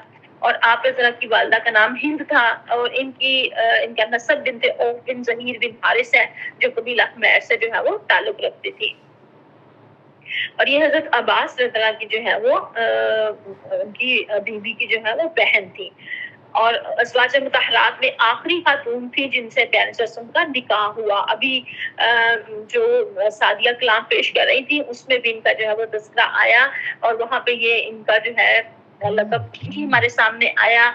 S2: اور آپ رضی اللہ کی والدہ کا نام ہند تھا, اور ان کا نسب بنت اوف بن ظہیر بن حارث ہے جو قبیلہ حمیر سے جو ہے وہ تعلق رکھتی تھی. اور یہ حضرت عباس رضی اللہ کی جو ہے وہ ان کی بیوی کی جو ہے وہ بہن تھی, اور ازواج مطہرات میں آخری خاتون تھی جن سے پیارے وسلم کا نکاح ہوا. ابھی جو سعدیہ کلام پیش کر رہی تھی اس میں بھی ان کا جو ہے وہ تذکرہ آیا, اور وہاں پہ یہ ان کا جو ہے لقب بھی ہمارے سامنے آیا.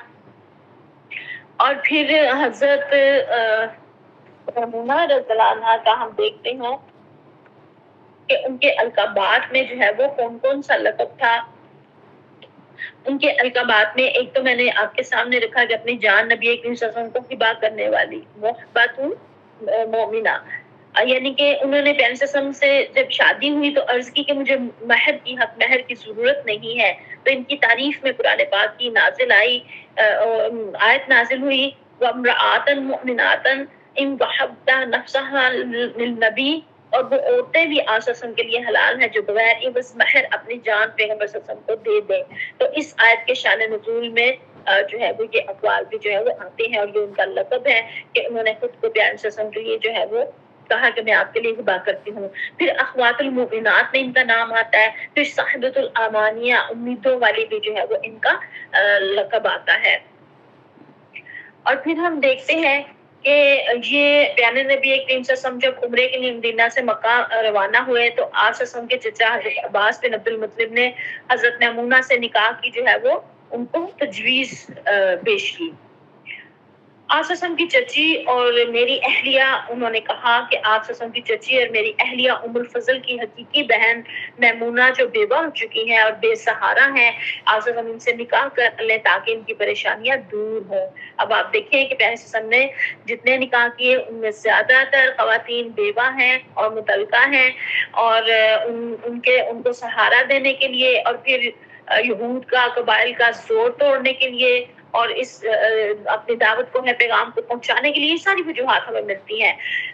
S2: اور پھر حضرت میمونہ رضی اللہ عنہا کا ہم دیکھتے ہیں کہ ان کے القابات میں جو ہے وہ کون کون سا لقب تھا. ان کے القابات میں ایک تو میں نے آپ کے سامنے رکھا کہ اپنی جان نبی کریم صلی اللہ علیہ وسلم کو ہبہ کرنے والی, محبۃ المؤمنہ. یعنی کہ انہوں نے پیغمبر صلی اللہ علیہ وسلم سے جب شادی ہوئی تو عرض کی کہ مجھے مہر کی حق مہر کی ضرورت نہیں ہے، تو ان کی تعریف میں قرآن پاک کی نازل آئی، آیت نازل ہوئی وَامْرَأَةً مُؤْمِنَةً إِن وَهَبْتَ نَفْسَهَا لِلنَّبِيِّ، اور وہ عورتیں بھی آن وسلم کے لیے حلال ہیں جو بغیر عوض مہر اپنی جان پیغمبر صلی اللہ علیہ وسلم کو دے دیں۔ تو اس آیت کے شان نزول میں جو ہے وہ یہ اقوال بھی جو ہے وہ آتے ہیں، اور یہ ان کا لقب ہے کہ انہوں نے خود کو پیارے صلی اللہ علیہ وسلم کے لیے جو ہے وہ کہا کہ میں آپ کے لیے ہبا کرتی ہوں۔ پھر اخوات المؤمنات میں ان کا نام آتا ہے، پھر صاحبۃ الامانیہ امیدوں والی بھی جو ہے وہ ان کا لقب آتا ہے۔ اور پھر ہم دیکھتے ہیں کہ یہ پیارے نبی کریم صلی اللہ علیہ وسلم جب عمرے کے لیے مدینہ سے مکہ روانہ ہوئے تو آپ صلی اللہ علیہ وسلم کے چچا حضرت عباس بن عبد المطلب نے حضرت میمونہ سے نکاح کی جو ہے وہ ان کو تجویز پیش کی۔ آپ صلی اللہ علیہ وسلم کی چچی اور میری اہلیہ، انہوں نے کہا کہ آپ صلی اللہ علیہ وسلم کی چچی اور میری اہلیہ ام الفضل کی حقیقی بہن میمونہ جو بیوہ ہو چکی ہیں اور بے سہارا ہیں، آپ صلی اللہ علیہ وسلم ان سے نکاح کر لیں تاکہ ان کی پریشانیاں دور ہوں۔ اب آپ دیکھیں کہ پیارے صلی اللہ علیہ وسلم نے جتنے نکاح کیے ان میں زیادہ تر خواتین بیوہ ہیں اور مطلقہ ہیں، اور ان کو سہارا دینے کے لیے اور پھر یہود کا قبائل کا زور توڑنے کے لیے اور اس اپنی دعوت کو ہے پیغام کو پہنچانے کے لیے، یہ ساری وجوہات ہمیں ملتی ہیں۔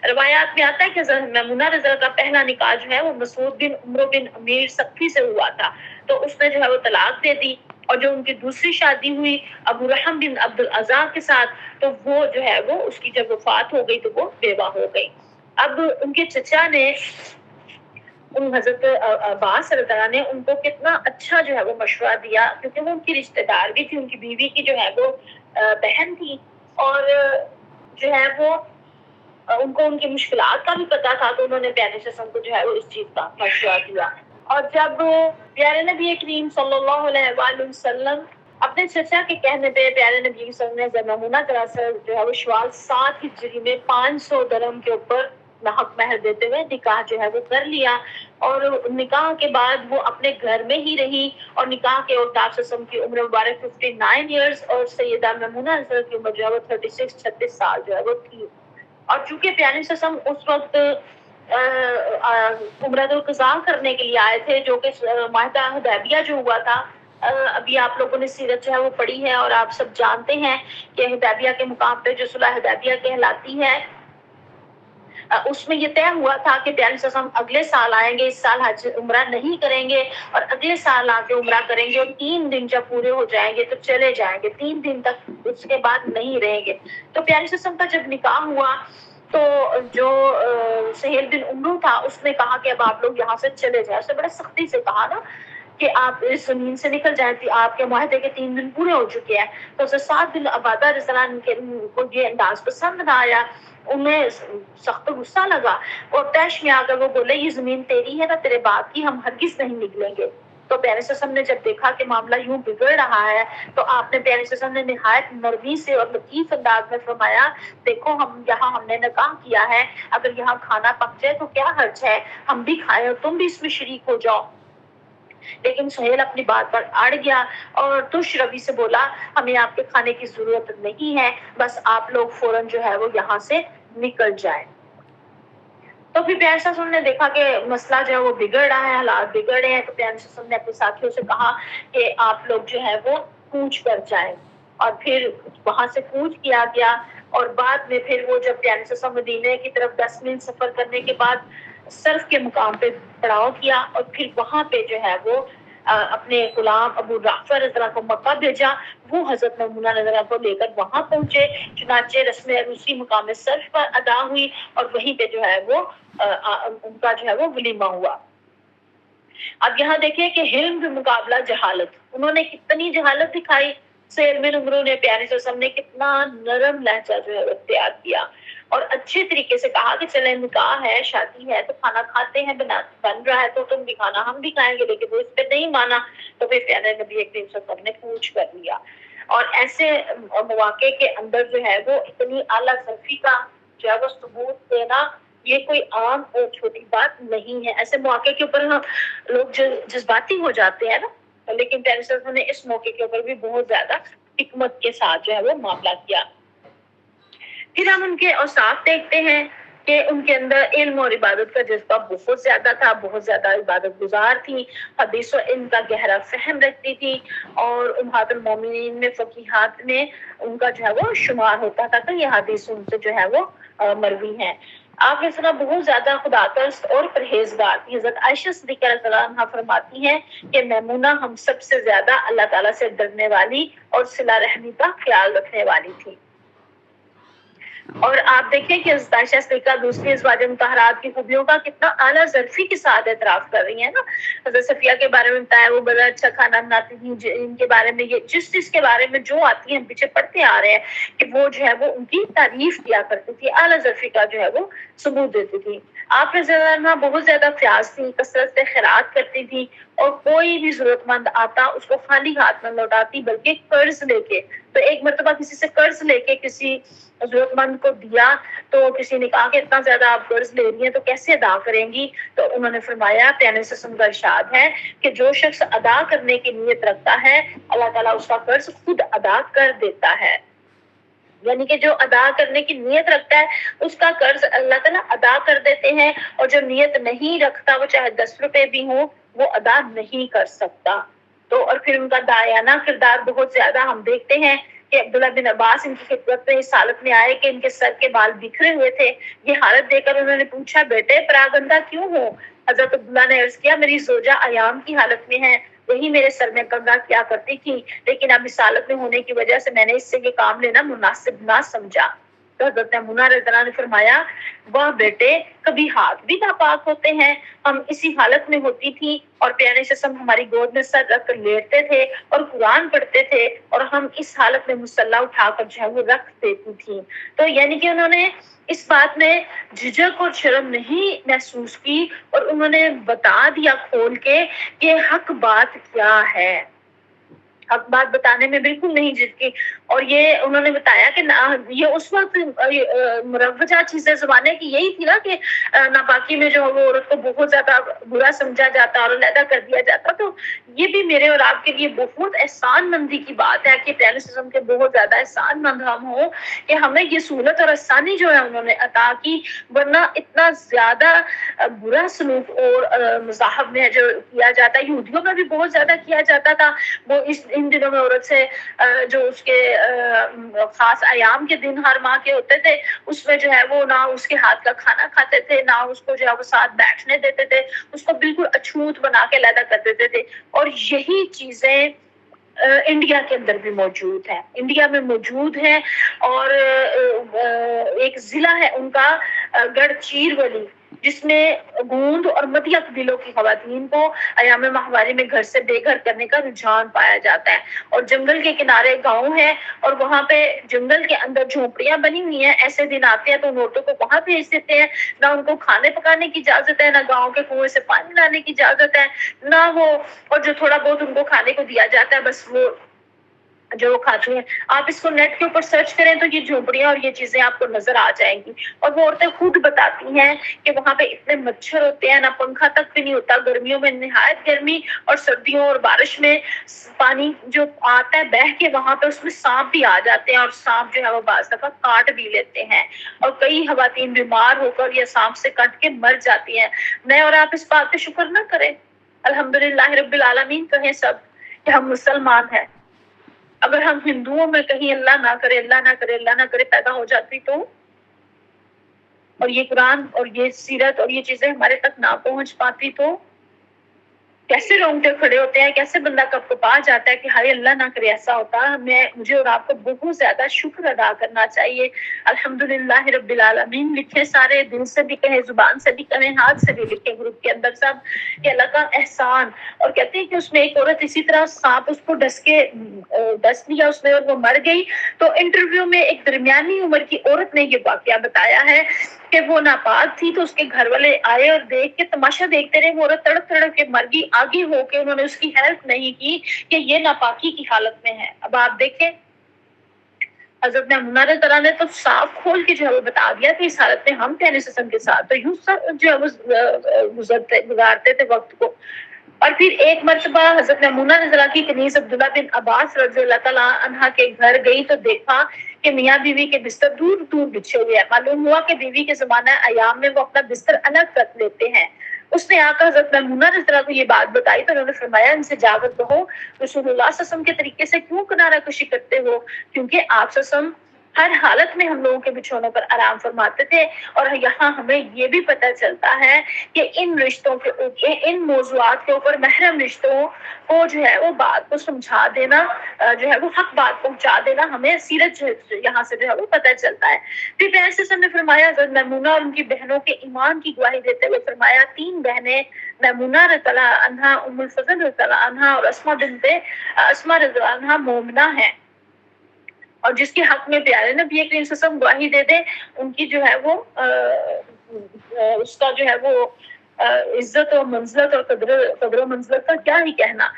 S2: روایات میں آتا ہے کہ حضرت میمونہ رضی اللہ عنہا کا پہلا نکاح جو ہے وہ مسعود بن عمرو بن امیر سقفی سے ہوا تھا، تو اس نے جو ہے وہ طلاق دے دی، اور جو ان کی دوسری شادی ہوئی ابو رحم بن عبد العزا کے ساتھ، تو وہ جو ہے وہ اس کی جب وفات ہو گئی تو وہ بیوہ ہو گئی۔ اب ان کے چچا نے ان حضرت عباس رضی اللہ عنہ نے ان کو کتنا اچھا جو ہے وہ مشورہ دیا، کیونکہ وہ ان کی رشتہ دار بھی تھی، ان کی بیوی کی جو ہے وہ بہن تھی، اور جو ہے وہ ان کو ان کی مشکلات کا بھی پتا تھا، تو انہوں نے پیارے صلی اللہ علیہ وسلم کو جو ہے وہ اس چیز کا مشورہ دیا۔ اور جب پیارے نبی کریم صلی اللہ علیہ وآلہ وسلم اپنے چچا کے کہنے پہ پیارے نبی صلی اللہ علیہ وسلم نے میمونہ کرا سے جو ہے وہ شوال 7 ہجری میں 500 درہم کے اوپر حق مہر دیتے ہوئے نکاح جو ہے وہ کر لیا، اور نکاح کے بعد وہ اپنے گھر میں ہی رہی، اور نکاح کے وقت آپ صلی اللہ علیہ وسلم کی عمر مبارک 59 ایئرز اور سیدہ میمونہ رضی اللہ عنہا کی عمر جو ہے وہ 36 سال جو ہے وہ تھی۔ اور چونکہ پیارے صلی اللہ علیہ وسلم اس وقت عمرۃ القضاء کرنے کے لیے آئے تھے، جو کہ معاہدہ حدیبیہ جو ہوا تھا، ابھی آپ لوگوں نے سیرت جو ہے وہ پڑھی ہے اور آپ سب جانتے ہیں کہ حدیبیہ کے مقام پہ جو صلح حدیبیہ کہلاتی ہے، اس میں یہ طے ہوا تھا کہ پیارے صلی اللہ علیہ وسلم اگلے سال آئیں گے، اس سال حج عمرہ نہیں کریں گے، اور اگلے سال آ کے عمرہ کریں گے، اور 3 دن جب پورے ہو جائیں گے تو چلے جائیں گے، 3 دن تک اس کے بعد نہیں رہیں گے۔ تو پیارے صلی اللہ علیہ وسلم کا جب نکاح ہوا تو جو سہیل بن عمرو تھا اس نے کہا کہ اب آپ لوگ یہاں سے چلے جائیں، اس نے بڑے سختی سے کہا نا کہ آپ اس زمین سے نکل جائیں، آپ کے معاہدے کے 3 دن پورے ہو چکے ہیں۔ تو سعد بن عبادہ رضی اللہ عنہ کو یہ انداز پسند نہ آیا، انہیں سخت غصہ لگا، اور طیش میں آ کر وہ بولے یہ زمین تیری ہے نا، تیرے باپ کی، ہم ہرگز نہیں نکلیں گے۔ تو پیارے صلی اللہ علیہ وسلم نے جب دیکھا کہ معاملہ یوں بگڑ رہا ہے تو آپ نے پیارے صلی اللہ علیہ وسلم نے نہایت نرمی سے اور لطیف انداز میں فرمایا، دیکھو ہم نے نکاح کیا ہے، اگر یہاں کھانا پک جائے تو کیا حرج ہے، ہم بھی کھائیں اور تم بھی اس میں شریک ہو جاؤ۔ لیکن سہیل اپنی بات پر اڑ گیا اور تش روی سے بولا ہمیں آپ کے کھانے کی ضرورت نہیں ہے، بس آپ لوگ فوراً جو ہے وہ یہاں سے نکل جائیں۔ تو پھر پیارے صلی اللہ علیہ وسلم نے دیکھا کہ مسئلہ جو ہے وہ بگڑ رہا ہے، حالات بگڑ رہے ہیں، تو پیارے صلی اللہ علیہ وسلم نے اپنے ساتھیوں سے کہا کہ آپ لوگ جو ہے وہ کوچ کر جائیں، اور پھر وہاں سے کوچ کیا گیا، اور بعد میں پھر وہ جب پیارے صلی اللہ علیہ وسلم مدینے کی طرف 10 میل سفر کرنے کے بعد صرف کے مقام پہ پڑاؤ کیا، اور پھر وہاں پہ جو ہے وہ اپنے غلام ابو رافع رضی اللہ عنہ کو مکہ بھیجا، وہ حضرت میمونہ رضی اللہ عنہ کو لے کر وہاں پہنچے، چنانچہ رسم عروسی مقام صرف پر ادا ہوئی، اور وہیں پہ جو ہے وہ ان کا جو ہے وہ ولیمہ ہوا۔ اب یہاں دیکھیں کہ حلم کے مقابلہ جہالت، انہوں نے کتنی جہالت دکھائی، سہیل بن عمرو نے پیارے صلی اللہ علیہ وسلم نے کتنا نرم لہجہ جو ہے اختیار کیا، اور اچھے طریقے سے کہا کہ چلیں نکاح ہے، شادی ہے، تو کھانا کھاتے ہیں، بن رہا ہے تو تم بھی کھانا ہم بھی کھائیں گے، لیکن وہ اس پہ نہیں مانا، تو پھر پیارے نبی کریم صلی اللہ علیہ وسلم نے کوچ کر لیا۔ اور ایسے مواقع کے اندر جو ہے وہ اتنی اعلیٰ ظرفی کا جو ہے وہ ثبوت دینا یہ کوئی عام اور چھوٹی بات نہیں ہے۔ ایسے موقع کے اوپر لوگ جذباتی ہو جاتے ہیں نا، لیکن پیارے صلی اللہ علیہ وسلم نے اس موقع کے اوپر بھی بہت زیادہ حکمت کے ساتھ جو ہے وہ معاملہ کیا۔ پھر ہم ان کے اوصاف دیکھتے ہیں کہ ان کے اندر علم اور عبادت کا جذبہ بہت زیادہ تھا، بہت زیادہ عبادت گزار تھی، حدیث و علم کا گہرا فہم رکھتی تھی، اور امہات المومنین میں فقیہات میں ان کا جو ہے وہ شمار ہوتا تھا کہ یہ حدیث ان سے جو ہے وہ مروی ہے۔ آپ نے سنا بہت زیادہ خدا ترس اور پرہیزگار تھی۔ حضرت عائشہ صدیقہ رضی اللہ عنہا فرماتی ہیں کہ میمونہ ہم سب سے زیادہ اللہ تعالیٰ سے ڈرنے والی اور صلہ رحمی کا خیال رکھنے والی تھی۔ اور آپ دیکھیں کہ حضرت عائشہ صدیقہ دوسری ازواج مطہرات کی خوبیوں کا کتنا اعلیٰ ظرفی کے ساتھ اعتراف کر رہی ہیں نا۔ حضرت صفیہ کے بارے میں بتایا وہ بڑا اچھا کھانا بناتی تھی، ان کے بارے میں یہ جس چیز کے بارے میں جو آتی ہے ہم پیچھے پڑھتے آ رہے ہیں کہ وہ جو ہے وہ ان کی تعریف کیا کرتی تھی، اعلیٰ ظرفی کا جو ہے وہ ثبوت دیتی تھی۔ آپ رضی اللہ عنہا بہت زیادہ فیاض تھی، کثرت سے خیرات کرتی تھی، اور کوئی بھی ضرورت مند آتا اس کو خالی ہاتھ نہ لوٹاتی بلکہ قرض لے کے۔ تو ایک مرتبہ کسی سے قرض لے کے کسی ضرورت مند کو دیا تو کسی نے کہا کہ اتنا زیادہ آپ قرض لے رہی ہیں تو کیسے ادا کریں گی؟ تو انہوں نے فرمایا، پیارے سسم کا ارشاد ہے کہ جو شخص ادا کرنے کی نیت رکھتا ہے اللہ تعالیٰ اس کا قرض خود ادا کر دیتا ہے۔ یعنی کہ جو ادا کرنے کی نیت رکھتا ہے اس کا قرض اللہ تعالیٰ ادا کر دیتے ہیں، اور جو نیت نہیں رکھتا وہ چاہے 10 روپے بھی ہوں وہ ادا نہیں کر سکتا۔ تو اور پھر ان کا دایانہ کردار بہت زیادہ ہم دیکھتے ہیں کہ عبداللہ بن عباس ان کی خدمت میں اس حالت میں آئے کہ ان کے سر کے بال بکھرے ہوئے تھے۔ یہ حالت دیکھ کر انہوں نے پوچھا، بیٹے پراگندہ کیوں ہو؟ حضرت عبداللہ نے عرض کیا، میری زوجہ ایام کی حالت میں ہے، وہی میرے سر میں کنگھا کیا کرتی تھی، لیکن اب اس حالت میں ہونے کی وجہ سے میں نے اس سے یہ کام لینا مناسب نہ سمجھا۔ تو حضرت میمونہ رضی اللہ عنہا نے فرمایا، واہ بیٹے، کبھی ہاتھ بھی ناپاک ہوتے ہیں، ہم اسی حالت میں ہوتی تھی اور پیارے سسم ہماری گود میں سر رکھ کر لیٹتے تھے اور قرآن پڑھتے تھے، اور ہم اس حالت میں مصلی اٹھا کر جو ہے وہ رکھ دیتی تھی۔ تو یعنی کہ انہوں نے اس بات میں جھجک اور شرم نہیں محسوس کی، اور انہوں نے بتا دیا کھول کے کہ حق بات کیا ہے، حق بات بتانے میں بالکل نہیں جھجکی۔ اور یہ انہوں نے بتایا کہ یہ اس وقت مروجہ چیزیں زمانے کی یہی تھی نا کہ ناپاکی میں جو وہ عورت کو بہت زیادہ برا سمجھا جاتا اور علیحدہ کر دیا جاتا۔ تو یہ بھی میرے اور آپ کے لیے بہت احسان مندی کی بات ہے کہ پیارے سسم کے بہت زیادہ احسان مند ہم ہوں کہ ہمیں یہ سہولت اور آسانی جو ہے انہوں نے عطا کی، ورنہ اتنا زیادہ برا سلوک اور مذاہب میں جو کیا جاتا ہے، یہودیوں میں بھی بہت زیادہ کیا جاتا تھا۔ وہ ان دنوں میں عورت سے جو اس کے خاص ایام کے دن ہر ماہ کے ہوتے تھے اس میں جو ہے وہ نہ اس کے ہاتھ کا کھانا کھاتے تھے، نہ اس کو جو ہے وہ ساتھ بیٹھنے دیتے تھے، اس کو بالکل اچھوت بنا کے علیحدہ کر دیتے تھے۔ اور یہی چیزیں انڈیا کے اندر بھی موجود ہے، انڈیا میں موجود ہے۔ اور ایک ضلع ہے ان کا گڑھ چیر ولی، جس میں گوند اور مدیا قبیلوں کی خواتین کو ایام ماہواری میں گھر سے بے گھر کرنے کا رجحان پایا جاتا ہے، اور جنگل کے کنارے گاؤں ہے، اور وہاں پہ جنگل کے اندر جھونپڑیاں بنی ہوئی ہیں۔ ایسے دن آتے ہیں تو ان عورتوں کو وہاں بھیج دیتے ہیں، نہ ان کو کھانے پکانے کی اجازت ہے، نہ گاؤں کے کنویں سے پانی لانے کی اجازت ہے، نہ وہ، اور جو تھوڑا بہت ان کو کھانے کو دیا جاتا ہے بس وہ جو وہ کھاتی ہیں۔ آپ اس کو نیٹ کے اوپر سرچ کریں تو یہ جھونپڑیاں اور یہ چیزیں آپ کو نظر آ جائیں گی۔ اور وہ عورتیں خود بتاتی ہیں کہ وہاں پہ اتنے مچھر ہوتے ہیں، نہ پنکھا تک بھی نہیں ہوتا، گرمیوں میں نہایت گرمی، اور سردیوں اور بارش میں پانی جو آتا ہے بہہ کے وہاں پہ اس میں سانپ بھی آ جاتے ہیں، اور سانپ جو ہے وہ بعض دفعہ کاٹ بھی لیتے ہیں، اور کئی خواتین بیمار ہو کر یا سانپ سے کٹ کے مر جاتی ہیں۔ میں اور آپ اس بات پہ شکر نہ کریں؟ الحمدللہ رب العالمین کہیں سب کہ ہم مسلمان ہیں۔ اگر ہم ہندوؤں میں کہیں اللہ نہ کرے اللہ نہ کرے اللہ نہ کرے پیدا ہو جاتی تو، اور یہ قرآن اور یہ سیرت اور یہ چیزیں ہمارے تک نہ پہنچ پاتی تو کیسے رونگٹے کھڑے ہوتے ہیں، کیسے بندہ کب کپا جاتا ہے کہ ہائے اللہ نہ کرے ایسا ہوتا۔ مجھے اور آپ کو بہت زیادہ شکر ادا کرنا چاہیے۔ الحمدللہ رب العالمین لکھے، سارے دل سے بھی کہیں، زبان سے بھی کہیں، ہاتھ سے بھی لکھے گروپ کے اندر سب، کہ اللہ کا احسان۔ اور کہتے ہیں کہ اس میں ایک عورت اسی طرح سانپ اس کو ڈس لیا اس نے اور وہ مر گئی۔ تو انٹرویو میں ایک درمیانی عمر کی عورت نے یہ واقعہ بتایا ہے کہ وہ ناپاک تھی، تو اس کے گھر والے آئے اور دیکھ کے تماشا دیکھتے رہے، وہ عورت تڑپ تڑپ کے مر گئی، آگے ہو کے انہوں نے اس کی ہیلپ نہیں کی کہ یہ ناپاکی کی حالت میں ہے۔ اب آپ دیکھیں حضرت میمونہ رضی اللہ عنہا نے تو صاف کھول کے جو ہے وہ بتا دیا کہ اس حالت میں ہم پیارے سسم کے ساتھ تو یوں جو ہے وہ گزارتے تھے وقت کو۔ اور پھر ایک مرتبہ حضرت میمونہ رضی اللہ کی کنیز عبداللہ بن عباس رضی اللہ تعالیٰ عنہ کے گھر گئی تو دیکھا کہ میاں بیوی کے بستر دور دور بچھے ہوئے ہیں۔ معلوم ہوا کہ بیوی کے زمانہ ایام میں وہ اپنا بستر الگ رکھ لیتے ہیں۔ اس نے آ کر حضرت میمونہ رضی اللہ کو یہ بات بتائی تو انہوں نے فرمایا ان سے جا کر کہو رسول اللہ صلی اللہ علیہ وسلم کے طریقے سے کیوں کنارہ کشی کرتے ہو، کیونکہ آپ صلی اللہ علیہ وسلم ہر حالت میں ہم لوگوں کے بچھونوں پر آرام فرماتے تھے۔ اور یہاں ہمیں یہ بھی پتہ چلتا ہے کہ ان رشتوں کے اوپر، ان موضوعات کے اوپر محرم رشتوں کو جو ہے وہ بات کو سمجھا دینا، جو ہے وہ حق بات پہنچا دینا، ہمیں سیرت یہاں سے جو ہے وہ پتہ چلتا ہے۔ پھر پیارے سے نے فرمایا حضرت میمونہ اور ان کی بہنوں کے ایمان کی گواہی دیتے ہوئے فرمایا 3 بہنیں میمونہ رضی اللہ عنہا، ام الفضل رضی اللہ عنہا اور اسماء بنت اسماء رضی اللہ عنہا مومنہ ہیں، اور جس کے حق میں پیارے نبی کریم صلی اللہ علیہ وسلم گواہی دے دے ان کی جو ہے وہ اس کا جو ہے وہ عزت و منزلت اور قدر و منزلت کا کیا ہی کہنا۔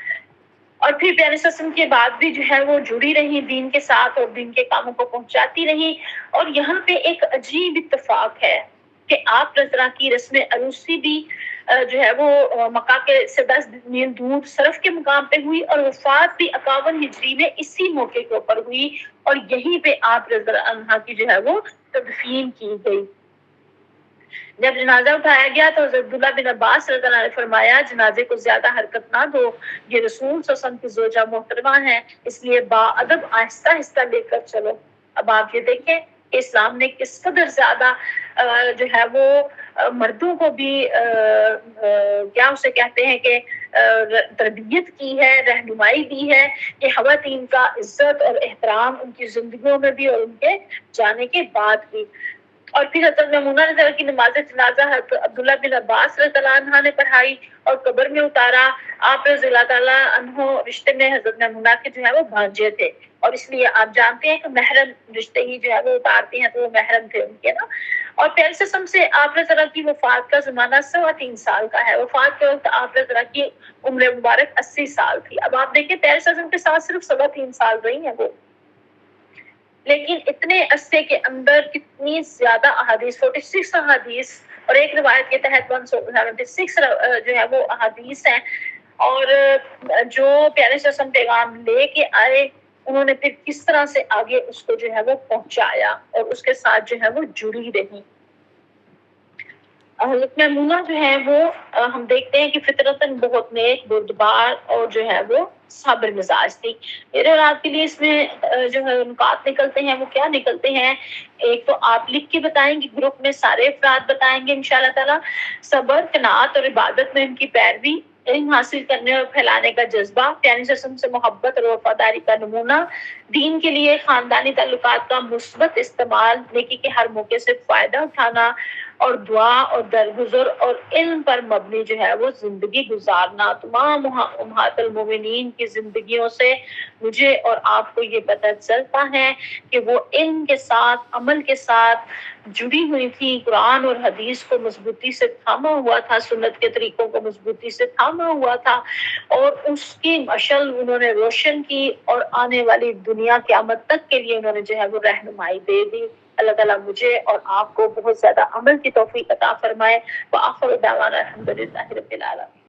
S2: اور پھر پیارے سسم کے بعد بھی جو ہے وہ جڑی رہی دین کے ساتھ اور دین کے کاموں کو پہنچاتی رہی۔ اور یہاں پہ ایک عجیب اتفاق ہے کہ آپ رضا کی رسم عروسی بھی جو ہے وہ مکہ کے سے 10 میل دور صرف کے مقام پہ ہوئی، اور وفات بھی 51 ہجری میں اسی موقع کے اوپر ہوئی، اور یہیں پہ آپ رضا عنہا کی جو ہے وہ تدفین کی گئی۔ جب جنازہ اٹھایا گیا تو حضرت عبداللہ بن عباس رضی اللہ عنہ نے فرمایا جنازے کو زیادہ حرکت نہ دو، یہ رسول صلی اللہ علیہ وسلم کی زوجہ محترمہ ہے، اس لیے باادب آہستہ آہستہ لے کر چلو۔ اب آپ یہ دیکھیں کہ اسلام نے کس قدر زیادہ جو ہے وہ مردوں کو بھی کیا اسے کہتے ہیں کہ تربیت کی ہے، رہنمائی دی ہے کہ خواتین کا عزت اور احترام ان کی زندگیوں میں بھی اور ان کے جانے کے بعد بھی۔ اور پھر حضرت میمونہ رضی اللہ کی نماز جنازہ حضرت عبداللہ بن عباس رضی اللہ عنہ نے پڑھائی اور قبر میں اتارا۔ آپ رضی اللہ تعالیٰ عنہ رشتے میں حضرت میمونہ کے جو ہے وہ بھانجے تھے، اور اس لیے آپ جانتے ہیں کہ محرم رشتے ہی جو ہے وہ اتارتے ہیں، تو وہ محرم تھے ان کے نا۔ اور پیارے سسم سے آپ رضی اللہ کی وفات کا زمانہ 3.25 سال کا ہے۔ وفات کے وقت آپ رضی اللہ کی عمر مبارک 80 سال تھی۔ اب آپ دیکھیں پیارے سسم کے ساتھ صرف 3.25 سال رہی ہیں وہ، لیکن اتنے عرصے کے اندر کتنی زیادہ احادیث، 46 احادیث، اور ایک روایت کے تحت 176 جو ہے وہ احادیث ہیں۔ اور جو پیارے سسم پیغام لے کے آئے انہوں نے پھر کس طرح سے آگے اس کو جو ہے وہ پہنچایا اور اس کے ساتھ جو ہے وہ جڑی رہی۔ حضرت میمونہ جو ہے وہ ہم دیکھتے ہیں کہ فطرتاً بہت نیک، بردبار اور جو ہے وہ صابر مزاج تھی۔ میرے اور آپ کے لیے اس میں جو ہے نکات نکلتے ہیں وہ کیا نکلتے ہیں؟ ایک تو آپ لکھ کے بتائیں گے، گروپ میں سارے افراد بتائیں گے انشاءاللہ تعالیٰ۔ صبر، قناعت اور عبادت میں ان کی پیروی، علم حاصل کرنے اور پھیلانے کا جذبہ، پیاری رسم سے محبت اور وفاداری کا نمونہ، دین کے لیے خاندانی تعلقات کا مثبت استعمال، نیکی کے ہر موقع سے فائدہ اٹھانا، اور دعا اور درگزر اور علم پر مبنی جو ہے وہ زندگی گزارنا۔ تمام امہات المومنین کی زندگیوں سے مجھے اور آپ کو یہ پتہ چلتا ہے کہ وہ علم کے ساتھ، عمل کے ساتھ جڑی ہوئی تھی، قرآن اور حدیث کو مضبوطی سے تھاما ہوا تھا، سنت کے طریقوں کو مضبوطی سے تھاما ہوا تھا، اور اس کی مشعل انہوں نے روشن کی، اور آنے والی دنیا قیامت تک کے لیے انہوں نے جو ہے وہ رہنمائی دے دی۔ اللہ تعالیٰ مجھے اور آپ کو بہت زیادہ عمل کی توفیق عطا فرمائے۔ وآخر دعوانا الحمدللہ رب العالمین۔